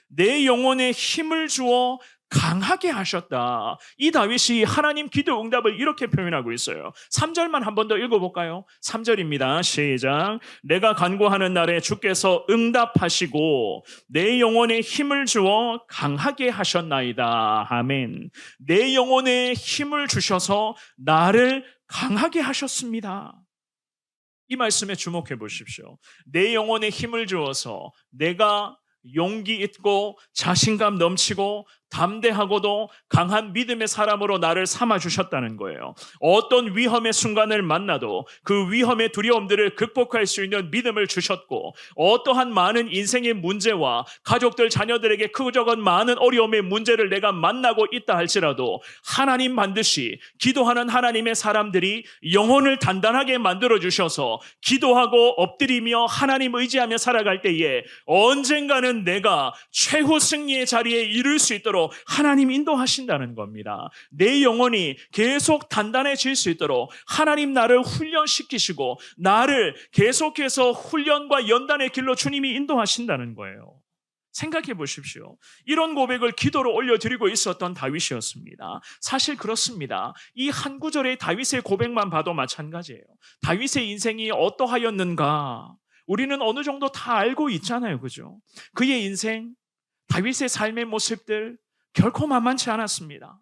내 영혼에 힘을 주어 강하게 하셨다. 이 다윗이 하나님 기도 응답을 이렇게 표현하고 있어요. 3절만 한 번 더 읽어볼까요? 3절입니다. 시작. 내가 간구하는 날에 주께서 응답하시고 내 영혼에 힘을 주어 강하게 하셨나이다. 아멘. 내 영혼에 힘을 주셔서 나를 강하게 하셨습니다. 이 말씀에 주목해 보십시오. 내 영혼에 힘을 주어서 내가 용기 있고 자신감 넘치고 담대하고도 강한 믿음의 사람으로 나를 삼아주셨다는 거예요. 어떤 위험의 순간을 만나도 그 위험의 두려움들을 극복할 수 있는 믿음을 주셨고, 어떠한 많은 인생의 문제와 가족들, 자녀들에게 크고작은 많은 어려움의 문제를 내가 만나고 있다 할지라도 하나님 반드시 기도하는 하나님의 사람들이 영혼을 단단하게 만들어주셔서 기도하고 엎드리며 하나님 의지하며 살아갈 때에 언젠가는 내가 최후 승리의 자리에 이를 수 있도록 하나님 인도하신다는 겁니다. 내 영혼이 계속 단단해질 수 있도록 하나님 나를 훈련시키시고 나를 계속해서 훈련과 연단의 길로 주님이 인도하신다는 거예요. 생각해 보십시오. 이런 고백을 기도로 올려드리고 있었던 다윗이었습니다. 사실 그렇습니다. 이 한 구절의 다윗의 고백만 봐도 마찬가지예요. 다윗의 인생이 어떠하였는가 우리는 어느 정도 다 알고 있잖아요. 그죠? 그의 인생, 다윗의 삶의 모습들 결코 만만치 않았습니다.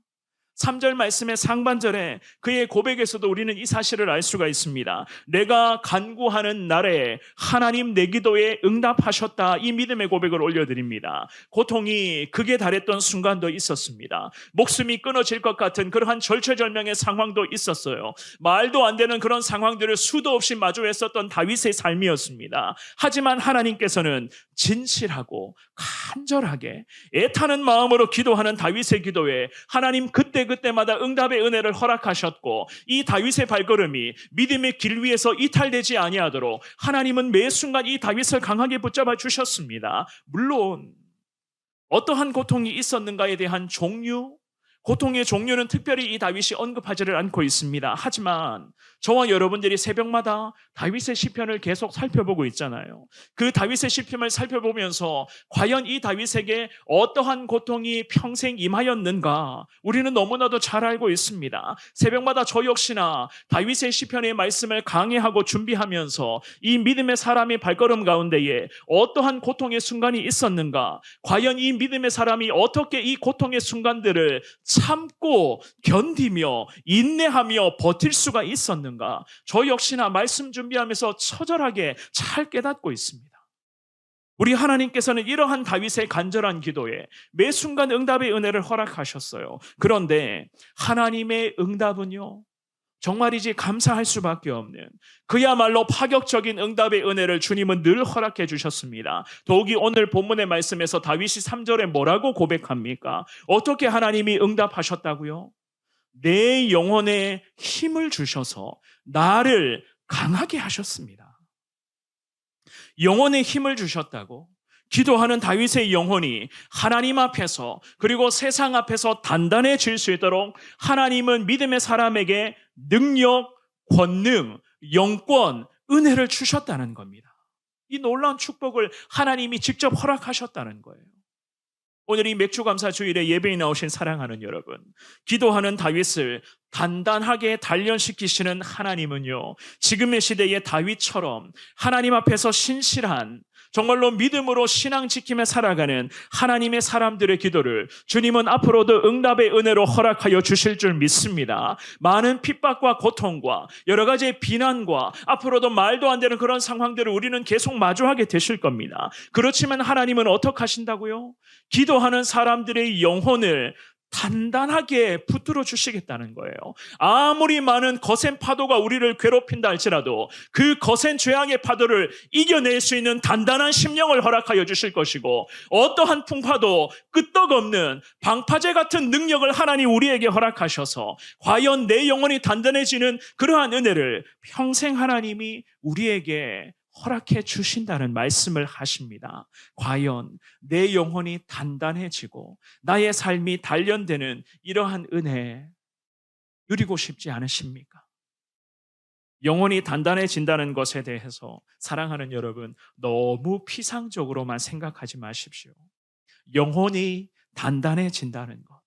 3절 말씀의 상반절에 그의 고백에서도 우리는 이 사실을 알 수가 있습니다. 내가 간구하는 날에 하나님 내 기도에 응답하셨다. 이 믿음의 고백을 올려드립니다. 고통이 극에 달했던 순간도 있었습니다. 목숨이 끊어질 것 같은 그러한 절체절명의 상황도 있었어요. 말도 안 되는 그런 상황들을 수도 없이 마주했었던 다윗의 삶이었습니다. 하지만 하나님께서는 진실하고 간절하게 애타는 마음으로 기도하는 다윗의 기도에 하나님 그때마다 응답의 은혜를 허락하셨고, 이 다윗의 발걸음이 믿음의 길 위에서 이탈되지 아니하도록 하나님은 매 순간 이 다윗을 강하게 붙잡아 주셨습니다. 물론 어떠한 고통이 있었는가에 대한 종류, 고통의 종류는 특별히 이 다윗이 언급하지를 않고 있습니다. 하지만 저와 여러분들이 새벽마다 다윗의 시편을 계속 살펴보고 있잖아요. 그 다윗의 시편을 살펴보면서 과연 이 다윗에게 어떠한 고통이 평생 임하였는가 우리는 너무나도 잘 알고 있습니다. 새벽마다 저 역시나 다윗의 시편의 말씀을 강해하고 준비하면서 이 믿음의 사람의 발걸음 가운데에 어떠한 고통의 순간이 있었는가, 과연 이 믿음의 사람이 어떻게 이 고통의 순간들을 참고 견디며 인내하며 버틸 수가 있었는가, 저 역시나 말씀 준비하면서 처절하게 잘 깨닫고 있습니다. 우리 하나님께서는 이러한 다윗의 간절한 기도에 매 순간 응답의 은혜를 허락하셨어요. 그런데 하나님의 응답은요, 정말이지 감사할 수밖에 없는 그야말로 파격적인 응답의 은혜를 주님은 늘 허락해 주셨습니다. 더욱이 오늘 본문의 말씀에서 다윗이 3절에 뭐라고 고백합니까? 어떻게 하나님이 응답하셨다고요? 내 영혼에 힘을 주셔서 나를 강하게 하셨습니다. 영혼에 힘을 주셨다고? 기도하는 다윗의 영혼이 하나님 앞에서 그리고 세상 앞에서 단단해질 수 있도록 하나님은 믿음의 사람에게 능력, 권능, 영권, 은혜를 주셨다는 겁니다. 이 놀라운 축복을 하나님이 직접 허락하셨다는 거예요. 오늘 이 맥주감사 주일에 예배에 나오신 사랑하는 여러분, 기도하는 다윗을 단단하게 단련시키시는 하나님은요, 지금의 시대의 다윗처럼 하나님 앞에서 신실한, 정말로 믿음으로 신앙 지키며 살아가는 하나님의 사람들의 기도를 주님은 앞으로도 응답의 은혜로 허락하여 주실 줄 믿습니다. 많은 핍박과 고통과 여러 가지의 비난과 앞으로도 말도 안 되는 그런 상황들을 우리는 계속 마주하게 되실 겁니다. 그렇지만 하나님은 어떻게 하신다고요? 기도하는 사람들의 영혼을 단단하게 붙들어 주시겠다는 거예요. 아무리 많은 거센 파도가 우리를 괴롭힌다 할지라도 그 거센 죄악의 파도를 이겨낼 수 있는 단단한 심령을 허락하여 주실 것이고, 어떠한 풍파도 끄떡없는 방파제 같은 능력을 하나님 우리에게 허락하셔서 과연 내 영혼이 단단해지는 그러한 은혜를 평생 하나님이 우리에게 허락해 주신다는 말씀을 하십니다. 과연 내 영혼이 단단해지고 나의 삶이 단련되는 이러한 은혜 누리고 싶지 않으십니까? 영혼이 단단해진다는 것에 대해서 사랑하는 여러분, 너무 피상적으로만 생각하지 마십시오. 영혼이 단단해진다는 것,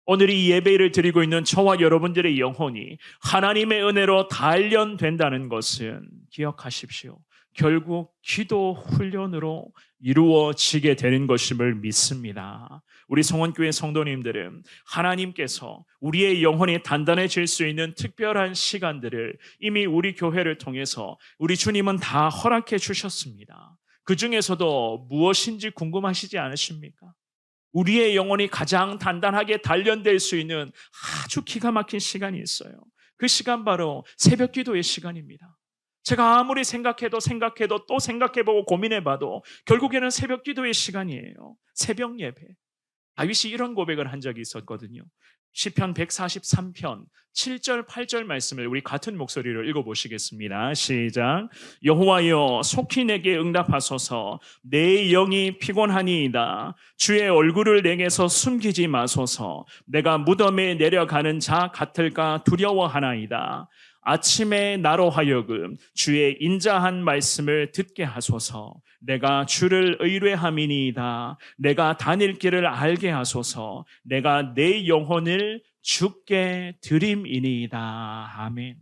오늘 이 예배를 드리고 있는 저와 여러분들의 영혼이 하나님의 은혜로 단련된다는 것은 기억하십시오. 결국 기도 훈련으로 이루어지게 되는 것임을 믿습니다. 우리 성원교회 성도님들은 하나님께서 우리의 영혼이 단단해질 수 있는 특별한 시간들을 이미 우리 교회를 통해서 우리 주님은 다 허락해 주셨습니다. 그 중에서도 무엇인지 궁금하시지 않으십니까? 우리의 영혼이 가장 단단하게 단련될 수 있는 아주 기가 막힌 시간이 있어요. 그 시간 바로 새벽 기도의 시간입니다. 제가 아무리 생각해도 또 생각해보고 고민해봐도 결국에는 새벽 기도의 시간이에요. 새벽 예배. 다윗이 이런 고백을 한 적이 있었거든요. 시편 143편 7절 8절 말씀을 우리 같은 목소리로 읽어보시겠습니다. 시작. 여호와여 속히 내게 응답하소서. 내 영이 피곤하니이다. 주의 얼굴을 내게서 숨기지 마소서. 내가 무덤에 내려가는 자 같을까 두려워하나이다. 아침에 나로 하여금 주의 인자한 말씀을 듣게 하소서. 내가 주를 의뢰함이니이다. 내가 다닐 길을 알게 하소서. 내가 내 영혼을 주께 드림이니이다. 아멘.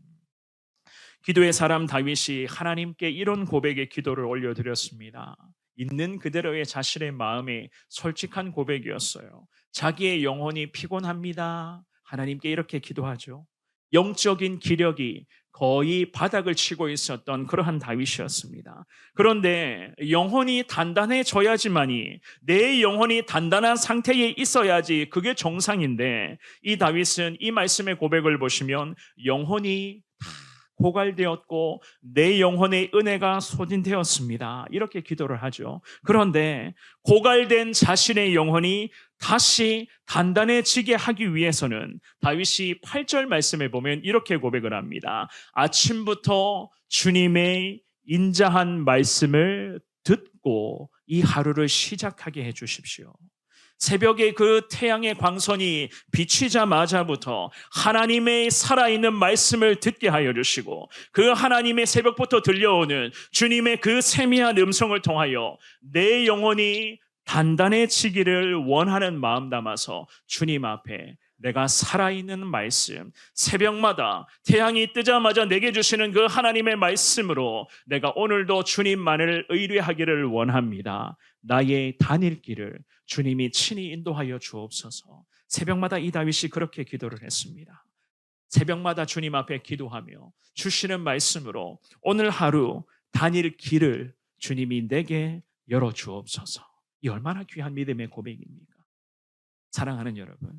기도의 사람 다윗이 하나님께 이런 고백의 기도를 올려드렸습니다. 있는 그대로의 자신의 마음이 솔직한 고백이었어요. 자기의 영혼이 피곤합니다. 하나님께 이렇게 기도하죠. 영적인 기력이 거의 바닥을 치고 있었던 그러한 다윗이었습니다. 그런데 영혼이 단단해져야지만이, 내 영혼이 단단한 상태에 있어야지 그게 정상인데, 이 다윗은 이 말씀의 고백을 보시면 영혼이 다 고갈되었고 내 영혼의 은혜가 소진되었습니다. 이렇게 기도를 하죠. 그런데 고갈된 자신의 영혼이 다시 단단해지게 하기 위해서는 다윗이 8절 말씀에 보면 이렇게 고백을 합니다. 아침부터 주님의 인자한 말씀을 듣고 이 하루를 시작하게 해 주십시오. 새벽에 그 태양의 광선이 비치자마자부터 하나님의 살아있는 말씀을 듣게 하여 주시고, 그 하나님의 새벽부터 들려오는 주님의 그 세미한 음성을 통하여 내 영혼이 단단해지기를 원하는 마음 담아서 주님 앞에 내가 살아있는 말씀, 새벽마다 태양이 뜨자마자 내게 주시는 그 하나님의 말씀으로 내가 오늘도 주님만을 의뢰하기를 원합니다. 나의 다닐 길을 주님이 친히 인도하여 주옵소서. 새벽마다 이 다윗이 그렇게 기도를 했습니다. 새벽마다 주님 앞에 기도하며 주시는 말씀으로 오늘 하루 다닐 길을 주님이 내게 열어 주옵소서. 이 얼마나 귀한 믿음의 고백입니까? 사랑하는 여러분,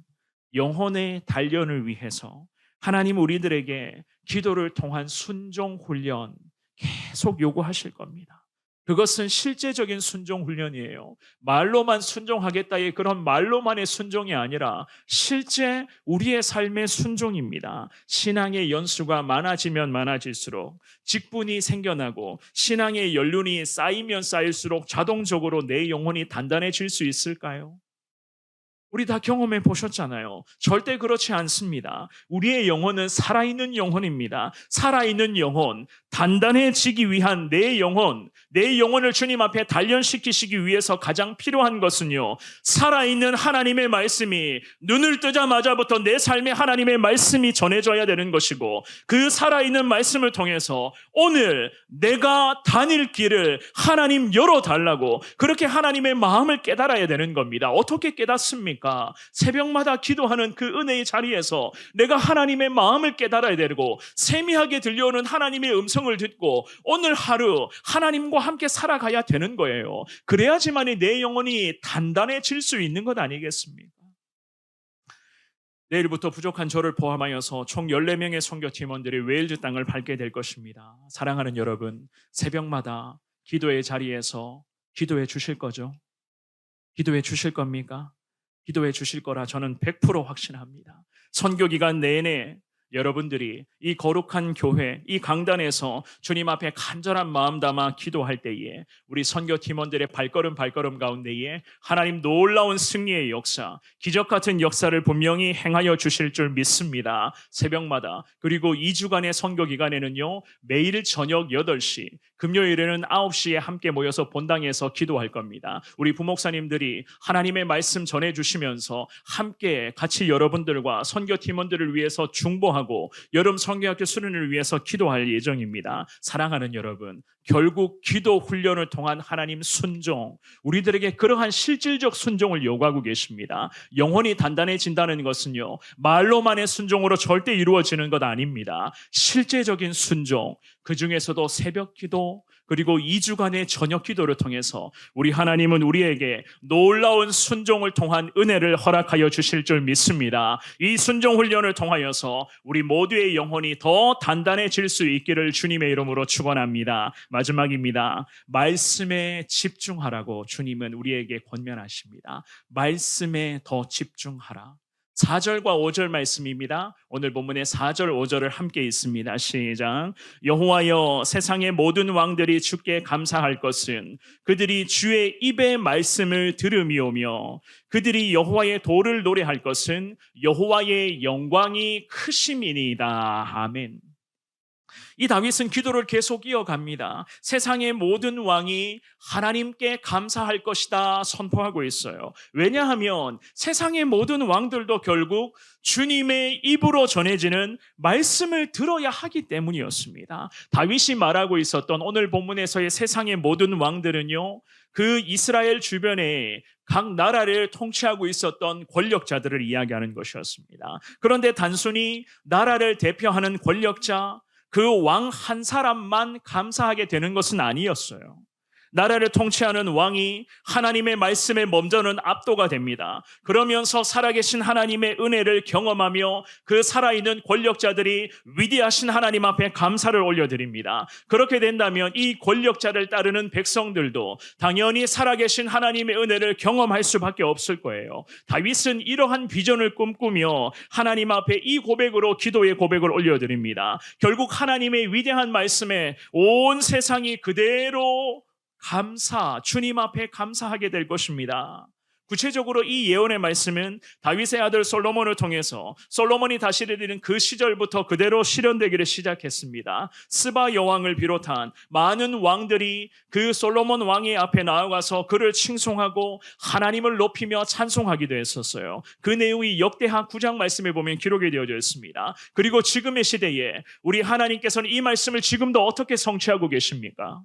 영혼의 단련을 위해서 하나님 우리들에게 기도를 통한 순종 훈련 계속 요구하실 겁니다. 그것은 실제적인 순종 훈련이에요. 말로만 순종하겠다의 그런 말로만의 순종이 아니라 실제 우리의 삶의 순종입니다. 신앙의 연수가 많아지면 많아질수록, 직분이 생겨나고 신앙의 연륜이 쌓이면 쌓일수록 자동적으로 내 영혼이 단단해질 수 있을까요? 우리 다 경험해 보셨잖아요. 절대 그렇지 않습니다. 우리의 영혼은 살아있는 영혼입니다. 살아있는 영혼, 단단해지기 위한 내 영혼을 주님 앞에 단련시키시기 위해서 가장 필요한 것은요, 살아있는 하나님의 말씀이 눈을 뜨자마자부터 내 삶에 하나님의 말씀이 전해져야 되는 것이고, 그 살아있는 말씀을 통해서 오늘 내가 다닐 길을 하나님 열어달라고 그렇게 하나님의 마음을 깨달아야 되는 겁니다. 어떻게 깨닫습니까? 새벽마다 기도하는 그 은혜의 자리에서 내가 하나님의 마음을 깨달아야 되고, 세미하게 들려오는 하나님의 음성을 듣고 오늘 하루 하나님과 함께 살아가야 되는 거예요. 그래야지만이 내 영혼이 단단해질 수 있는 것 아니겠습니까? 내일부터 부족한 저를 포함하여서 총 14명의 선교팀원들이 웨일즈 땅을 밟게 될 것입니다. 사랑하는 여러분, 새벽마다 기도의 자리에서 기도해 주실 거죠? 기도해 주실 겁니까? 기도해 주실 거라 저는 100% 확신합니다. 선교 기간 내내 여러분들이 이 거룩한 교회, 이 강단에서 주님 앞에 간절한 마음 담아 기도할 때에 우리 선교팀원들의 발걸음 가운데에 하나님 놀라운 승리의 역사, 기적 같은 역사를 분명히 행하여 주실 줄 믿습니다. 새벽마다, 그리고 2주간의 선교 기간에는요, 매일 저녁 8시, 금요일에는 9시에 함께 모여서 본당에서 기도할 겁니다. 우리 부목사님들이 하나님의 말씀 전해주시면서 함께 같이 여러분들과 선교팀원들을 위해서 중보하고 여름 선교학교 수련을 위해서 기도할 예정입니다. 사랑하는 여러분, 결국 기도 훈련을 통한 하나님 순종, 우리들에게 그러한 실질적 순종을 요구하고 계십니다. 영혼이 단단해진다는 것은요, 말로만의 순종으로 절대 이루어지는 것 아닙니다. 실제적인 순종, 그 중에서도 새벽 기도, 그리고 2주간의 저녁 기도를 통해서 우리 하나님은 우리에게 놀라운 순종을 통한 은혜를 허락하여 주실 줄 믿습니다. 이 순종 훈련을 통하여서 우리 모두의 영혼이 더 단단해질 수 있기를 주님의 이름으로 축원합니다. 마지막입니다. 말씀에 집중하라고 주님은 우리에게 권면하십니다. 말씀에 더 집중하라. 4절과 5절 말씀입니다. 오늘 본문의 4절, 5절을 함께 읽습니다. 시작. 여호와여, 세상의 모든 왕들이 주께 감사할 것은 그들이 주의 입의 말씀을 들음이오며, 그들이 여호와의 도를 노래할 것은 여호와의 영광이 크심이니이다. 아멘. 이 다윗은 기도를 계속 이어갑니다. 세상의 모든 왕이 하나님께 감사할 것이다 선포하고 있어요. 왜냐하면 세상의 모든 왕들도 결국 주님의 입으로 전해지는 말씀을 들어야 하기 때문이었습니다. 다윗이 말하고 있었던 오늘 본문에서의 세상의 모든 왕들은요, 그 이스라엘 주변에 각 나라를 통치하고 있었던 권력자들을 이야기하는 것이었습니다. 그런데 단순히 나라를 대표하는 권력자, 그 왕 한 사람만 감사하게 되는 것은 아니었어요. 나라를 통치하는 왕이 하나님의 말씀에 먼저는 압도가 됩니다. 그러면서 살아계신 하나님의 은혜를 경험하며 그 살아있는 권력자들이 위대하신 하나님 앞에 감사를 올려드립니다. 그렇게 된다면 이 권력자를 따르는 백성들도 당연히 살아계신 하나님의 은혜를 경험할 수밖에 없을 거예요. 다윗은 이러한 비전을 꿈꾸며 하나님 앞에 이 고백으로 기도의 고백을 올려드립니다. 결국 하나님의 위대한 말씀에 온 세상이 그대로 주님 앞에 감사하게 될 것입니다. 구체적으로 이 예언의 말씀은 다윗의 아들 솔로몬을 통해서 솔로몬이 다스리는 그 시절부터 그대로 실현되기를 시작했습니다. 스바 여왕을 비롯한 많은 왕들이 그 솔로몬 왕의 앞에 나아가서 그를 칭송하고 하나님을 높이며 찬송하기도 했었어요. 그 내용이 역대하 9장 말씀에 보면 기록이 되어져 있습니다. 그리고 지금의 시대에 우리 하나님께서는 이 말씀을 지금도 어떻게 성취하고 계십니까?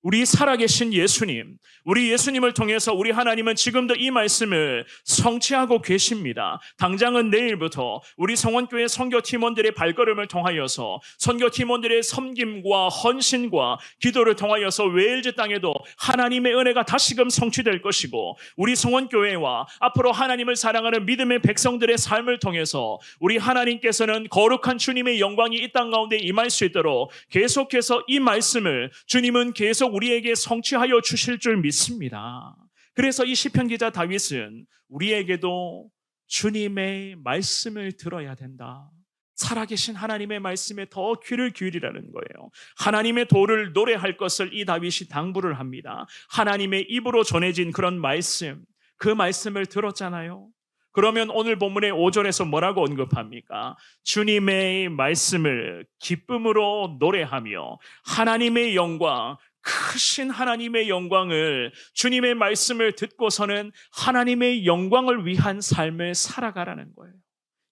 우리 살아계신 예수님, 우리 예수님을 통해서 우리 하나님은 지금도 이 말씀을 성취하고 계십니다. 당장은 내일부터 우리 성원교회 선교팀원들의 발걸음을 통하여서 선교팀원들의 섬김과 헌신과 기도를 통하여서 웨일즈 땅에도 하나님의 은혜가 다시금 성취될 것이고, 우리 성원교회와 앞으로 하나님을 사랑하는 믿음의 백성들의 삶을 통해서 우리 하나님께서는 거룩한 주님의 영광이 이 땅 가운데 임할 수 있도록 계속해서 이 말씀을 주님은 계속 우리에게 성취하여 주실 줄 믿습니다. 그래서 이 시편 기자 다윗은 우리에게도 주님의 말씀을 들어야 된다. 살아계신 하나님의 말씀에 더 귀를 기울이라는 거예요. 하나님의 도를 노래할 것을 이 다윗이 당부를 합니다. 하나님의 입으로 전해진 그런 말씀, 그 말씀을 들었잖아요. 그러면 오늘 본문의 5절에서 뭐라고 언급합니까? 주님의 말씀을 기쁨으로 노래하며 하나님의 영광, 크신 하나님의 영광을, 주님의 말씀을 듣고서는 하나님의 영광을 위한 삶을 살아가라는 거예요.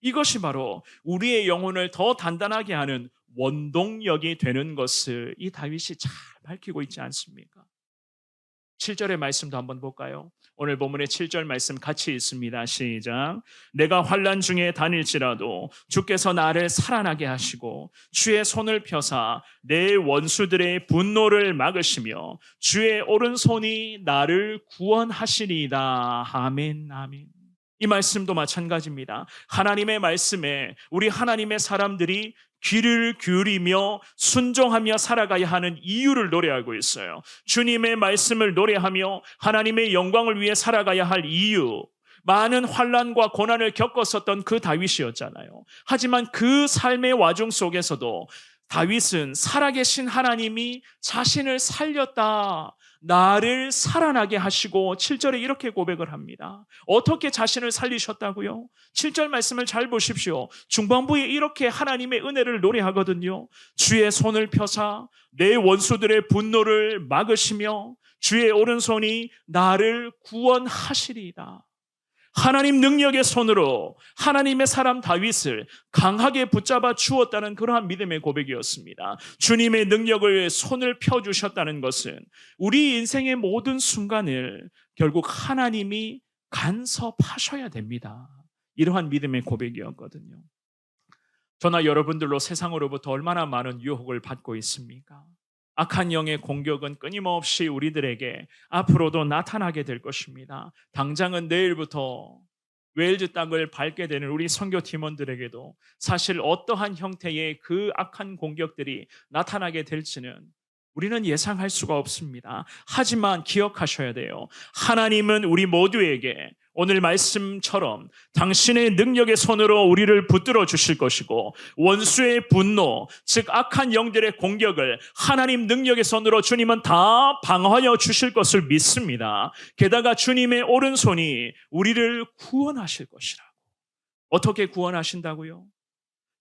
이것이 바로 우리의 영혼을 더 단단하게 하는 원동력이 되는 것을 이 다윗이 잘 밝히고 있지 않습니까? 7절의 말씀도 한번 볼까요? 오늘 본문의 7절 말씀 같이 있습니다. 시작. 내가 환난 중에 다닐지라도 주께서 나를 살아나게 하시고 주의 손을 펴사 내 원수들의 분노를 막으시며 주의 오른손이 나를 구원하시리이다. 아멘, 아멘. 이 말씀도 마찬가지입니다. 하나님의 말씀에 우리 하나님의 사람들이 귀를 기울이며 순종하며 살아가야 하는 이유를 노래하고 있어요. 주님의 말씀을 노래하며 하나님의 영광을 위해 살아가야 할 이유, 많은 환난과 고난을 겪었었던 그 다윗이었잖아요. 하지만 그 삶의 와중 속에서도 다윗은 살아계신 하나님이 자신을 살렸다, 나를 살아나게 하시고 7절에 이렇게 고백을 합니다. 어떻게 자신을 살리셨다고요? 7절 말씀을 잘 보십시오. 중반부에 이렇게 하나님의 은혜를 노래하거든요. 주의 손을 펴사 내 원수들의 분노를 막으시며 주의 오른손이 나를 구원하시리이다. 하나님 능력의 손으로 하나님의 사람 다윗을 강하게 붙잡아 주었다는 그러한 믿음의 고백이었습니다. 주님의 능력을 손을 펴주셨다는 것은 우리 인생의 모든 순간을 결국 하나님이 간섭하셔야 됩니다. 이러한 믿음의 고백이었거든요. 저나 여러분들로 세상으로부터 얼마나 많은 유혹을 받고 있습니까? 악한 영의 공격은 끊임없이 우리들에게 앞으로도 나타나게 될 것입니다. 당장은 내일부터 웨일즈 땅을 밟게 되는 우리 선교 팀원들에게도 사실 어떠한 형태의 그 악한 공격들이 나타나게 될지는 우리는 예상할 수가 없습니다. 하지만 기억하셔야 돼요. 하나님은 우리 모두에게 오늘 말씀처럼 당신의 능력의 손으로 우리를 붙들어 주실 것이고, 원수의 분노, 즉 악한 영들의 공격을 하나님 능력의 손으로 주님은 다 방어하여 주실 것을 믿습니다. 게다가 주님의 오른손이 우리를 구원하실 것이라고. 어떻게 구원하신다고요?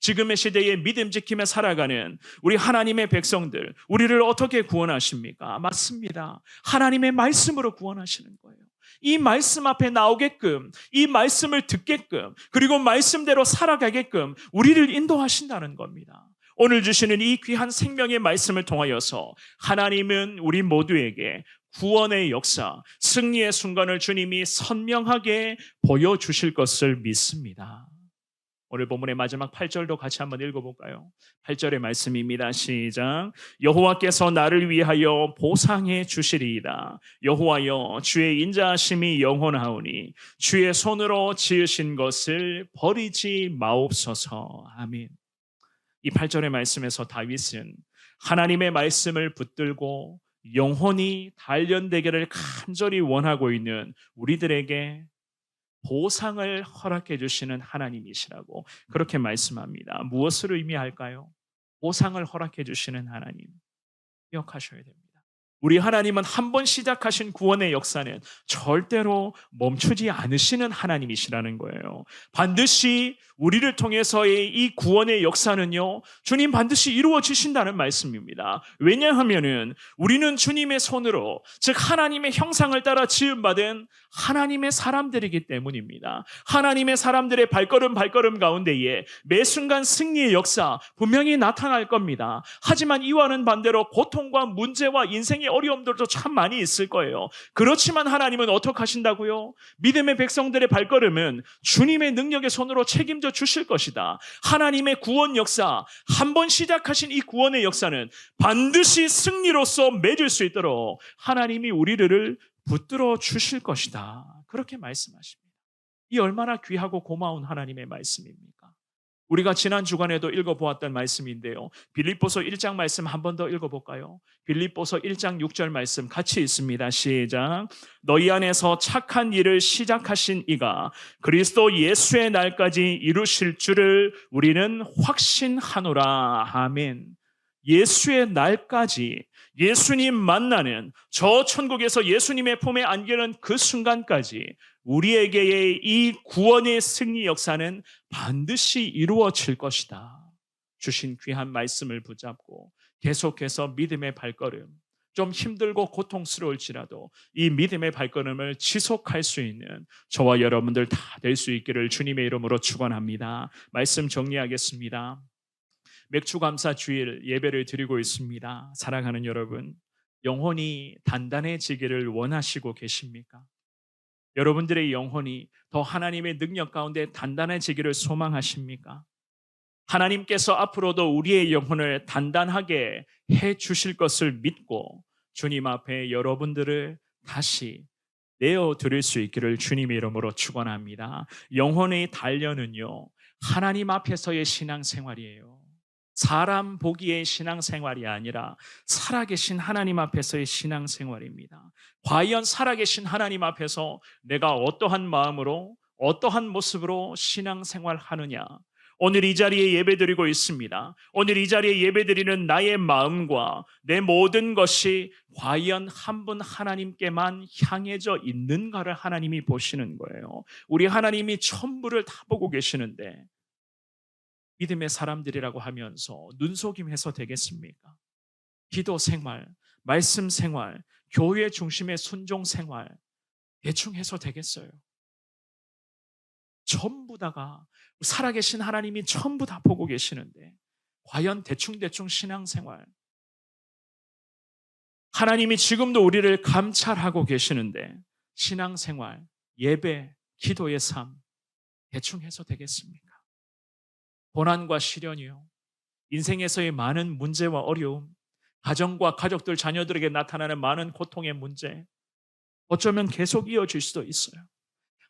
지금의 시대에 믿음 지키며 살아가는 우리 하나님의 백성들, 우리를 어떻게 구원하십니까? 맞습니다. 하나님의 말씀으로 구원하시는 거예요. 이 말씀 앞에 나오게끔, 이 말씀을 듣게끔, 그리고 말씀대로 살아가게끔 우리를 인도하신다는 겁니다. 오늘 주시는 이 귀한 생명의 말씀을 통하여서 하나님은 우리 모두에게 구원의 역사, 승리의 순간을 주님이 선명하게 보여주실 것을 믿습니다. 오늘 본문의 마지막 8절도 같이 한번 읽어볼까요? 8절의 말씀입니다. 시작. 여호와께서 나를 위하여 보상해 주시리이다. 여호와여, 주의 인자하심이 영원하오니 주의 손으로 지으신 것을 버리지 마옵소서. 아멘. 이 8절의 말씀에서 다윗은 하나님의 말씀을 붙들고 영혼이 단련되기를 간절히 원하고 있는 우리들에게 보상을 허락해 주시는 하나님이시라고 그렇게 말씀합니다. 무엇을 의미할까요? 보상을 허락해 주시는 하나님, 기억하셔야 됩니다. 우리 하나님은 한 번 시작하신 구원의 역사는 절대로 멈추지 않으시는 하나님이시라는 거예요. 반드시 우리를 통해서의 이 구원의 역사는요, 주님 반드시 이루어지신다는 말씀입니다. 왜냐하면은 우리는 주님의 손으로, 즉 하나님의 형상을 따라 지음받은 하나님의 사람들이기 때문입니다. 하나님의 사람들의 발걸음 가운데에 매 순간 승리의 역사 분명히 나타날 겁니다. 하지만 이와는 반대로 고통과 문제와 인생의 어려움들도 참 많이 있을 거예요. 그렇지만 하나님은 어떻게 하신다고요? 믿음의 백성들의 발걸음은 주님의 능력의 손으로 책임져 주실 것이다. 하나님의 구원 역사, 한 번 시작하신 이 구원의 역사는 반드시 승리로서 맺을 수 있도록 하나님이 우리를 붙들어 주실 것이다. 그렇게 말씀하십니다. 이 얼마나 귀하고 고마운 하나님의 말씀입니까? 우리가 지난 주간에도 읽어보았던 말씀인데요. 빌립보서 1장 말씀 한 번 더 읽어볼까요? 빌립보서 1장 6절 말씀 같이 있습니다. 시작. 너희 안에서 착한 일을 시작하신 이가 그리스도 예수의 날까지 이루실 줄을 우리는 확신하노라. 아멘. 예수의 날까지, 예수님 만나는 저 천국에서 예수님의 품에 안기는 그 순간까지 우리에게의 이 구원의 승리 역사는 반드시 이루어질 것이다. 주신 귀한 말씀을 붙잡고 계속해서 믿음의 발걸음, 좀 힘들고 고통스러울지라도 이 믿음의 발걸음을 지속할 수 있는 저와 여러분들 다 될 수 있기를 주님의 이름으로 축원합니다. 말씀 정리하겠습니다. 맥주감사 주일 예배를 드리고 있습니다. 사랑하는 여러분, 영혼이 단단해지기를 원하시고 계십니까? 여러분들의 영혼이 더 하나님의 능력 가운데 단단해지기를 소망하십니까? 하나님께서 앞으로도 우리의 영혼을 단단하게 해 주실 것을 믿고 주님 앞에 여러분들을 다시 내어드릴 수 있기를 주님의 이름으로 축원합니다. 영혼의 단련은요, 하나님 앞에서의 신앙생활이에요. 사람 보기의 신앙생활이 아니라 살아계신 하나님 앞에서의 신앙생활입니다. 과연 살아계신 하나님 앞에서 내가 어떠한 마음으로, 어떠한 모습으로 신앙생활하느냐? 오늘 이 자리에 예배드리고 있습니다. 오늘 이 자리에 예배드리는 나의 마음과 내 모든 것이 과연 한 분 하나님께만 향해져 있는가를 하나님이 보시는 거예요. 우리 하나님이 천부를 다 보고 계시는데 믿음의 사람들이라고 하면서 눈속임해서 되겠습니까? 기도 생활, 말씀 생활, 교회 중심의 순종 생활 대충 해서 되겠어요? 전부 다가 살아계신 하나님이 전부 다 보고 계시는데 과연 대충대충 신앙생활, 하나님이 지금도 우리를 감찰하고 계시는데 신앙생활, 예배, 기도의 삶 대충 해서 되겠습니까? 고난과 시련이요, 인생에서의 많은 문제와 어려움, 가정과 가족들, 자녀들에게 나타나는 많은 고통의 문제, 어쩌면 계속 이어질 수도 있어요.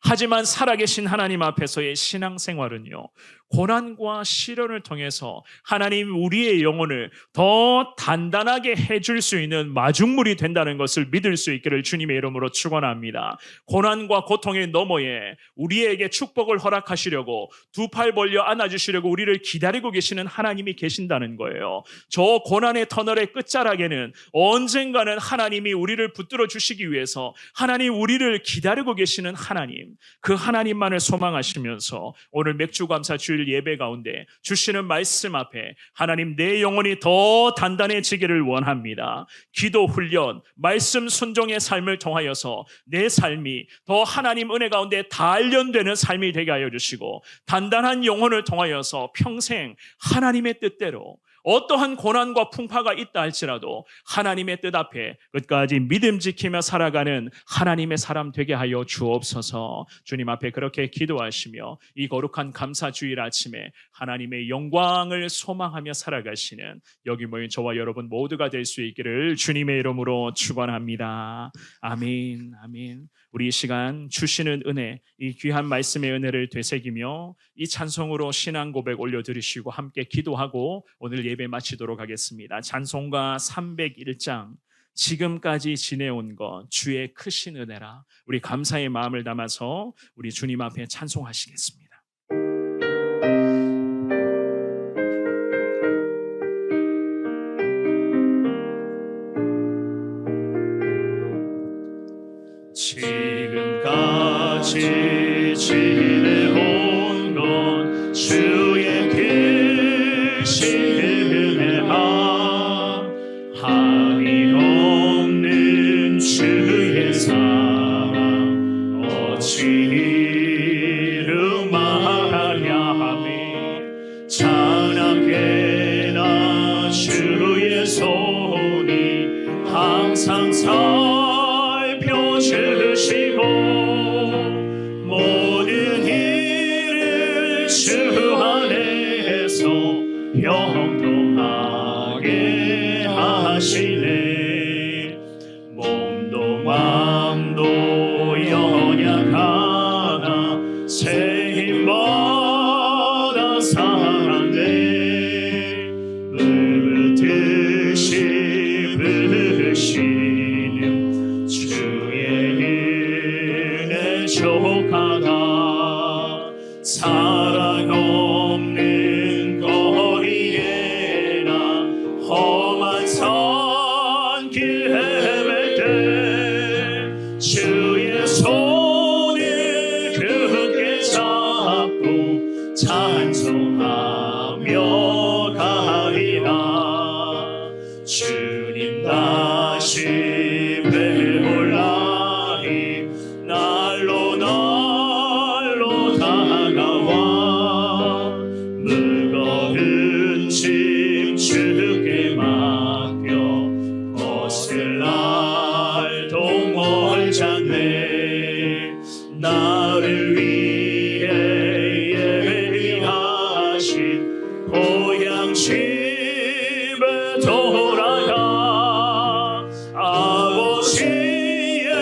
하지만 살아계신 하나님 앞에서의 신앙생활은요, 고난과 시련을 통해서 하나님 우리의 영혼을 더 단단하게 해줄 수 있는 마중물이 된다는 것을 믿을 수 있기를 주님의 이름으로 축원합니다. 고난과 고통의 너머에 우리에게 축복을 허락하시려고 두 팔 벌려 안아주시려고 우리를 기다리고 계시는 하나님이 계신다는 거예요. 저 고난의 터널의 끝자락에는 언젠가는 하나님이 우리를 붙들어 주시기 위해서 하나님 우리를 기다리고 계시는 하나님, 주시는 그 하나님만을 소망하시면서 오늘 맥주감사 주일 예배 가운데 주시는 말씀 앞에 하나님 내 영혼이 더 단단해지기를 원합니다. 기도 훈련, 말씀 순종의 삶을 통하여서 내 삶이 더 하나님 은혜 가운데 단련되는 삶이 되게 하여 주시고 단단한 영혼을 통하여서 평생 하나님의 뜻대로 어떠한 고난과 풍파가 있다 할지라도 하나님의 뜻 앞에 끝까지 믿음 지키며 살아가는 하나님의 사람 되게 하여 주옵소서. 주님 앞에 그렇게 기도하시며 이 거룩한 감사주일 아침에 하나님의 영광을 소망하며 살아가시는 여기 모인 저와 여러분 모두가 될 수 있기를 주님의 이름으로 축원합니다. 아멘. 아멘. 우리 이 시간 주시는 은혜, 이 귀한 말씀의 은혜를 되새기며 이 찬송으로 신앙 고백 올려드리시고 함께 기도하고 오늘 예배 마치도록 하겠습니다. 찬송가 301장 지금까지 지내온 것 주의 크신 은혜라. 우리 감사의 마음을 담아서 우리 주님 앞에 찬송하시겠습니다. 지금까지 지내온 건 주의 크신 은혜라. 한이 없는 주의 사랑 어찌 이루마냐 하며 찬양케나 주의 손이 항상 살펴주시고 모든 일을 주 안에서 평등하게 하시네. 몸도 마음도 연약하나 새 힘마다 살았네. 부르듯이 부르시는 주의 은혜 족하다. 사랑 없는 거리에나 험한 산길 헤맬 때 주의 손을 굳게 잡고 찬송하며 가리라. 주님 다시 배올라니 날로 날로 다가와 무거운 짐 주께 맡겨 벗을 날도 멀지 않네. 나를 위해 예비하신 고향 집에 돌아가 아버지의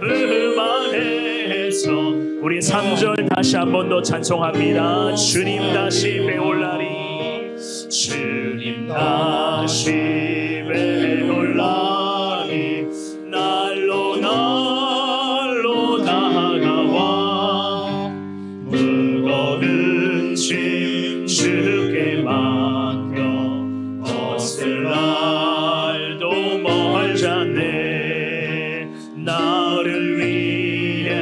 품 안에서 우리 3절 다시 한 번 더 찬송합니다. 주님 다시 배올라니 주님 다시 배올라니 날로 날로 다가와 무거운 짐 주께 맡겨 벗을 날도 멀지 않네. 나를 위해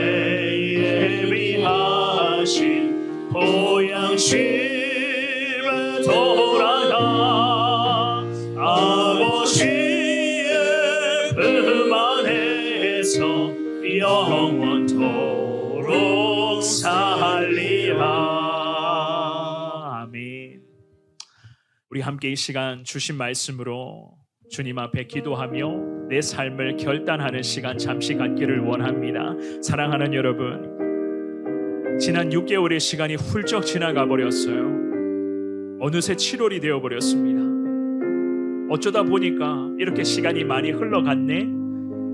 예비하신 고향 집에 돌아가 아버지의 품 안에서 영원토록 살리라. 아멘. 우리 함께 이 시간 주신 말씀으로 주님 앞에 기도하며 내 삶을 결단하는 시간 잠시 갖기를 원합니다. 사랑하는 여러분, 지난 6개월의 시간이 훌쩍 지나가 버렸어요. 어느새 7월이 되어버렸습니다. 어쩌다 보니까 이렇게 시간이 많이 흘러갔네.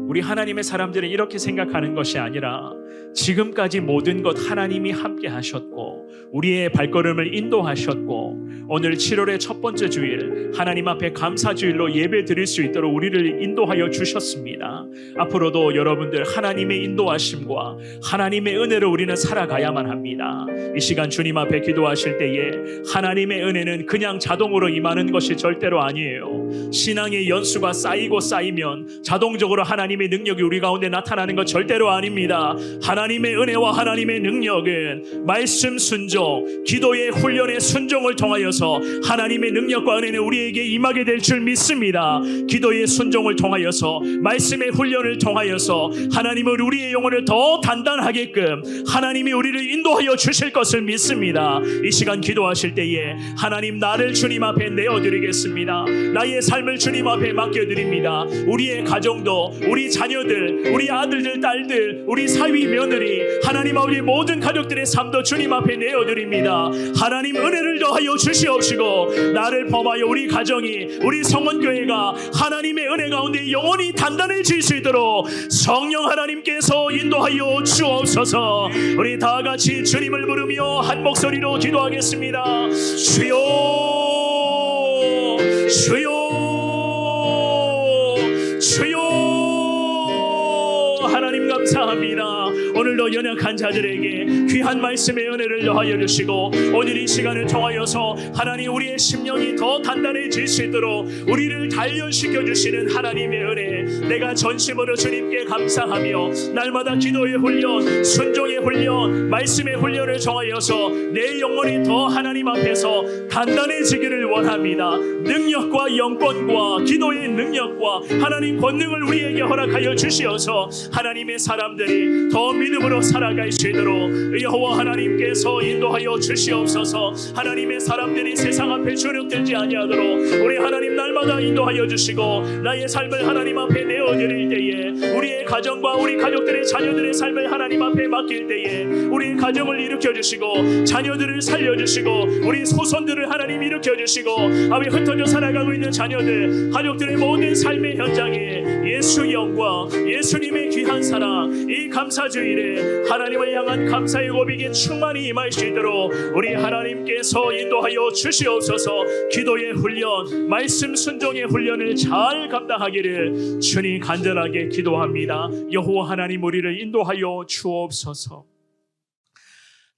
우리 하나님의 사람들은 이렇게 생각하는 것이 아니라 지금까지 모든 것 하나님이 함께 하셨고 우리의 발걸음을 인도하셨고 오늘 7월의 첫 번째 주일 하나님 앞에 감사주일로 예배 드릴 수 있도록 우리를 인도하여 주셨습니다. 앞으로도 여러분들 하나님의 인도하심과 하나님의 은혜로 우리는 살아가야만 합니다. 이 시간 주님 앞에 기도하실 때에 하나님의 은혜는 그냥 자동으로 임하는 것이 절대로 아니에요. 신앙의 연수가 쌓이고 쌓이면 자동적으로 하나님의 하나님의 능력이 우리 가운데 나타나는 것 절대로 아닙니다. 하나님의 은혜와 하나님의 능력은 말씀 순종, 기도의 훈련의 순종을 통하여서 하나님의 능력과 은혜는 우리에게 임하게 될 줄 믿습니다. 기도의 순종을 통하여서 말씀의 훈련을 통하여서 하나님은 우리의 영혼을 더 단단하게끔 하나님이 우리를 인도하여 주실 것을 믿습니다. 이 시간 기도하실 때에 하나님, 나를 주님 앞에 내어드리겠습니다. 나의 삶을 주님 앞에 맡겨드립니다. 우리의 가정도, 우리 자녀들, 우리 아들들, 딸들, 우리 사위, 며느리, 하나님 아버지 모든 가족들의 삶도 주님 앞에 내어드립니다. 하나님 은혜를 더하여 주시옵시고 나를 범하여 우리 가정이, 우리 성원교회가 하나님의 은혜 가운데 영원히 단단해질 수 있도록 성령 하나님께서 인도하여 주옵소서. 우리 다 같이 주님을 부르며 한 목소리로 기도하겠습니다. 주여, 주여, 주여. 하나님 감사합니다. 오늘도 연약한 자들에게 귀한 말씀의 은혜를 더하여 주시고 오늘 이 시간을 통하여서 하나님 우리의 심령이 더 단단해질 수 있도록 우리를 단련시켜 주시는 하나님의 은혜, 내가 전심으로 주님께 감사하며 날마다 기도의 훈련, 순종의 훈련, 말씀의 훈련을 통하여서 내 영혼이 더 하나님 앞에서 단단해지기를 원합니다. 능력과 영권과 기도의 능력과 하나님 권능을 우리에게 허락하여 주시어서 하나님의 사람들이 더 믿음으로 살아갈 수 있도록 여호와 하나님께서 인도하여 주시옵소서. 하나님의 사람들이 세상 앞에 주눅들지 아니하도록 우리 하나님 날마다 인도하여 주시고 나의 삶을 하나님 앞에 내어드릴 때에 우리의 가정과 우리 가족들의 자녀들의 삶을 하나님 앞에 맡길 때에 우리의 가정을 일으켜 주시고 자녀들을 살려 주시고 우리 후손들을 하나님 일으켜 주시고 아버지 흩어져 살아가고 있는 자녀들, 가족들의 모든 삶의 현장에 예수 영광, 예수님의 귀한 사랑, 이 감사주일에 하나님을 향한 감사의 고백이 충만히 임할 수 있도록 우리 하나님께서 인도하여 주시옵소서. 기도의 훈련, 말씀 순종의 훈련을 잘 감당하기를 주님 간절하게 기도합니다. 여호와 하나님 우리를 인도하여 주옵소서.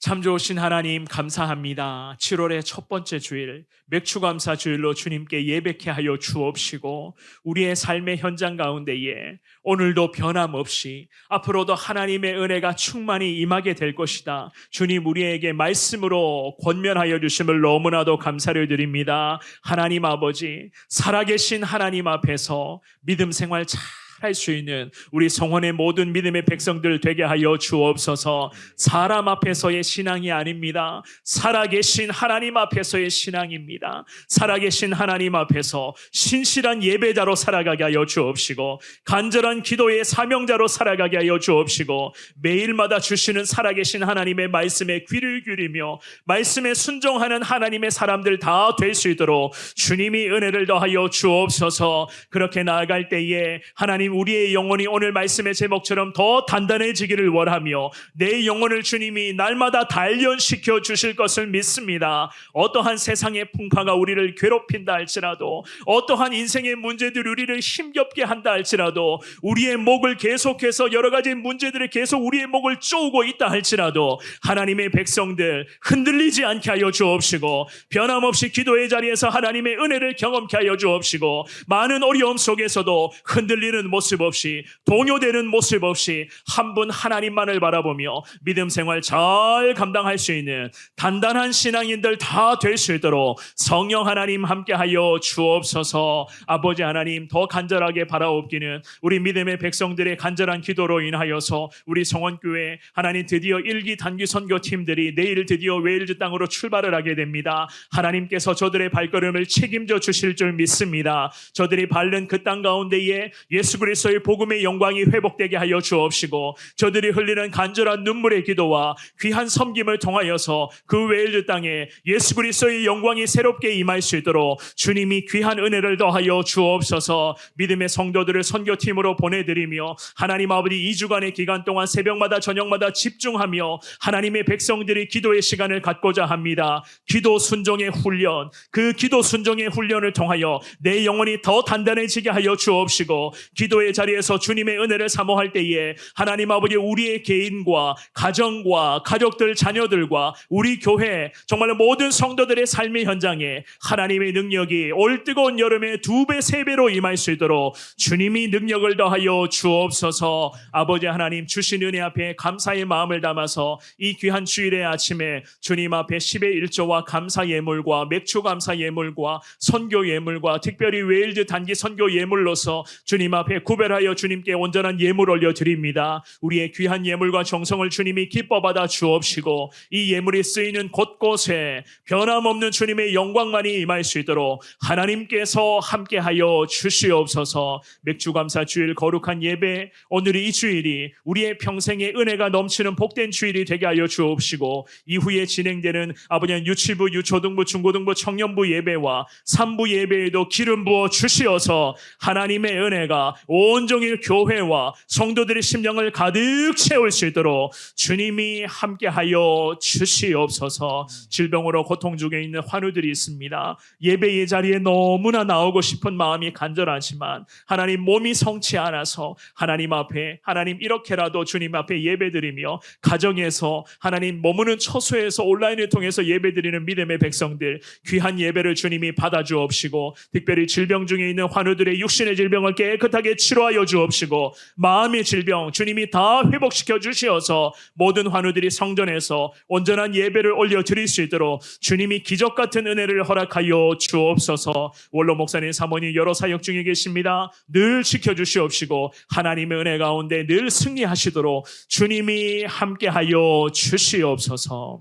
참 좋으신 하나님 감사합니다. 7월의 첫 번째 주일 맥추감사 주일로 주님께 예배케 하여 주옵시고 우리의 삶의 현장 가운데에 오늘도 변함없이 앞으로도 하나님의 은혜가 충만히 임하게 될 것이다. 주님 우리에게 말씀으로 권면하여 주심을 너무나도 감사를 드립니다. 하나님 아버지, 살아계신 하나님 앞에서 믿음 생활 잘 할 수 있는 우리 성원의 모든 믿음의 백성들 되게 하여 주옵소서. 사람 앞에서의 신앙이 아닙니다. 살아계신 하나님 앞에서의 신앙입니다. 살아계신 하나님 앞에서 신실한 예배자로 살아가게 하여 주옵시고 간절한 기도의 사명자로 살아가게 하여 주옵시고 매일마다 주시는 살아계신 하나님의 말씀에 귀를 기울이며 말씀에 순종하는 하나님의 사람들 다 될 수 있도록 주님이 은혜를 더하여 주옵소서. 그렇게 나아갈 때에 하나님 우리의 영혼이 오늘 말씀의 제목처럼 더 단단해지기를 원하며 내 영혼을 주님이 날마다 단련시켜 주실 것을 믿습니다. 어떠한 세상의 풍파가 우리를 괴롭힌다 할지라도 어떠한 인생의 문제들이 우리를 힘겹게 한다 할지라도 우리의 목을 계속해서 여러 가지 문제들이 계속 우리의 목을 쪼고 있다 할지라도 하나님의 백성들 흔들리지 않게 하여 주옵시고 변함없이 기도의 자리에서 하나님의 은혜를 경험케 하여 주옵시고 많은 어려움 속에서도 흔들리는 모습 없이 동요되는 모습 없이 한 분 하나님만을 바라보며 믿음 생활 잘 감당할 수 있는 단단한 신앙인들 다 될 수 있도록 성령 하나님 함께하여 주옵소서. 아버지 하나님 더 간절하게 바라옵기는 우리 믿음의 백성들의 간절한 기도로 인하여서 우리 성원교회 하나님 드디어 1기 단기 선교팀들이 내일 드디어 웨일즈 땅으로 출발을 하게 됩니다. 하나님께서 저들의 발걸음을 책임져 주실 줄 믿습니다. 저들이 밟는 그 땅 가운데에 예수 그리스도의 복음의 영광이 회복되게 하여 주옵시고 저들이 흘리는 간절한 눈물의 기도와 귀한 섬김을 통하여서 그 웨일즈 땅에 예수 그리스도의 영광이 새롭게 임할 수 있도록 주님이 귀한 은혜를 더하여 주옵소서. 믿음의 성도들을 선교팀으로 보내드리며 하나님 아버지 2주간의 기간 동안 새벽마다 저녁마다 집중하며 하나님의 백성들이 기도의 시간을 갖고자 합니다. 기도 순종의 훈련, 그 기도 순종의 훈련을 통하여 내 영혼이 더 단단해지게 하여 주옵시고 기도의 기도의 자리에서 주님의 은혜를 사모할 때에 하나님 아버지 우리의 개인과 가정과 가족들 자녀들과 우리 교회 정말 모든 성도들의 삶의 현장에 하나님의 능력이 올 뜨거운 여름에 2배 3배로 임할 수 있도록 주님이 능력을 더하여 주옵소서. 아버지 하나님 주신 은혜 앞에 감사의 마음을 담아서 이 귀한 주일의 아침에 주님 앞에 10의 1조와 감사 예물과 맥주 감사 예물과 선교 예물과 특별히 웨일즈 단기 선교 예물로서 주님 앞에 구별하여 주님께 온전한 예물 올려드립니다. 우리의 귀한 예물과 정성을 주님이 기뻐 받아 주옵시고 이 예물이 쓰이는 곳곳에 변함없는 주님의 영광만이 임할 수 있도록 하나님께서 함께하여 주시옵소서. 맥주감사 주일 거룩한 예배, 오늘이 이 주일이 우리의 평생의 은혜가 넘치는 복된 주일이 되게 하여 주옵시고 이후에 진행되는 아버지 유치부, 유초등부, 중고등부, 청년부 예배와 3부 예배에도 기름 부어 주시어서 하나님의 은혜가 온종일 교회와 성도들의 심령을 가득 채울 수 있도록 주님이 함께하여 주시옵소서. 질병으로 고통 중에 있는 환우들이 있습니다. 예배의 자리에 너무나 나오고 싶은 마음이 간절하지만 하나님 몸이 성치 않아서 하나님 앞에 하나님 이렇게라도 주님 앞에 예배드리며 가정에서 하나님 머무는 처소에서 온라인을 통해서 예배드리는 믿음의 백성들 귀한 예배를 주님이 받아주옵시고 특별히 질병 중에 있는 환우들의 육신의 질병을 깨끗하게 치료하여 주옵시고 마음의 질병 주님이 다 회복시켜 주시어서 모든 환우들이 성전에서 온전한 예배를 올려드릴 수 있도록 주님이 기적 같은 은혜를 허락하여 주옵소서. 원로 목사님 사모님 여러 사역 중에 계십니다. 늘 지켜주시옵시고 하나님의 은혜 가운데 늘 승리하시도록 주님이 함께하여 주시옵소서.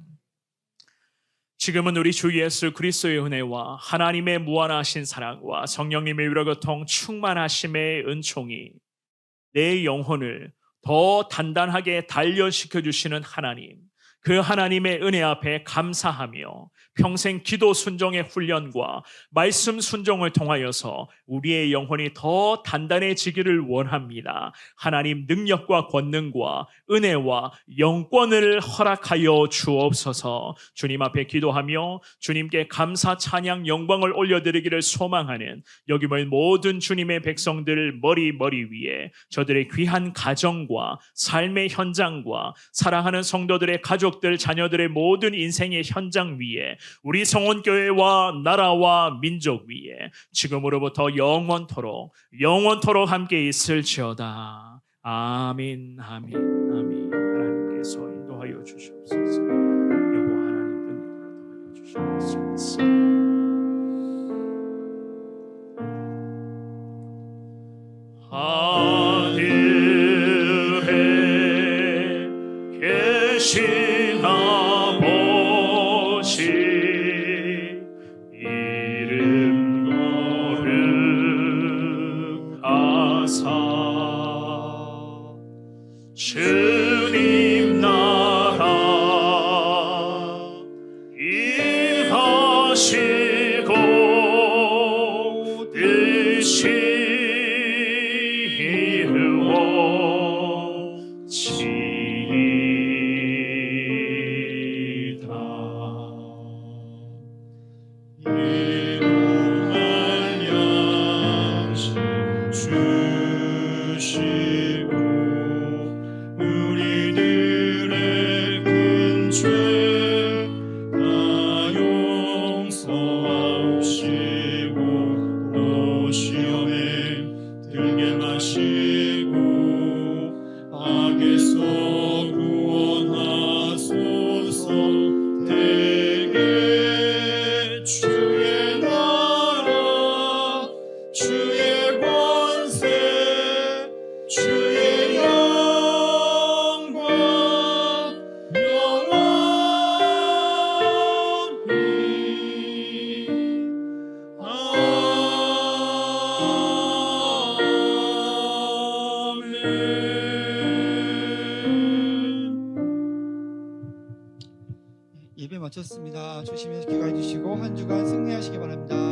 지금은 우리 주 예수 그리스도의 은혜와 하나님의 무한하신 사랑과 성령님의 위로교통 충만하심의 은총이 내 영혼을 더 단단하게 단련시켜 주시는 하나님, 그 하나님의 은혜 앞에 감사하며 평생 기도 순종의 훈련과 말씀 순종을 통하여서 우리의 영혼이 더 단단해지기를 원합니다. 하나님 능력과 권능과 은혜와 영권을 허락하여 주옵소서. 주님 앞에 기도하며 주님께 감사 찬양 영광을 올려드리기를 소망하는 여기 모인 모든 주님의 백성들 머리 위에 저들의 귀한 가정과 삶의 현장과 사랑하는 성도들의 가족들 자녀들의 모든 인생의 현장 위에 우리 성원교회와 나라와 민족 위에 지금으로부터 영원토록 함께 있을지어다. 아멘 아멘 아멘. 하나님께서 인도하여 주시옵소서. 여호와 하나님 능력으로 더하여 주시옵소서. 하늘에 계신 아버지 이름 거룩하사 주님 나라 임하시고 뜻이 이루어지이다. 일용할 양식 주시고 우리들의 큰 죄 다 용서하시고 또 시험에 들게 마시고 악에서 구원하소서. 대개 주의 나라 주의 권세 주의 영광 영원히 예배 마쳤습니다. 조심히 귀가해 주시고 한 주간 승리하시기 바랍니다.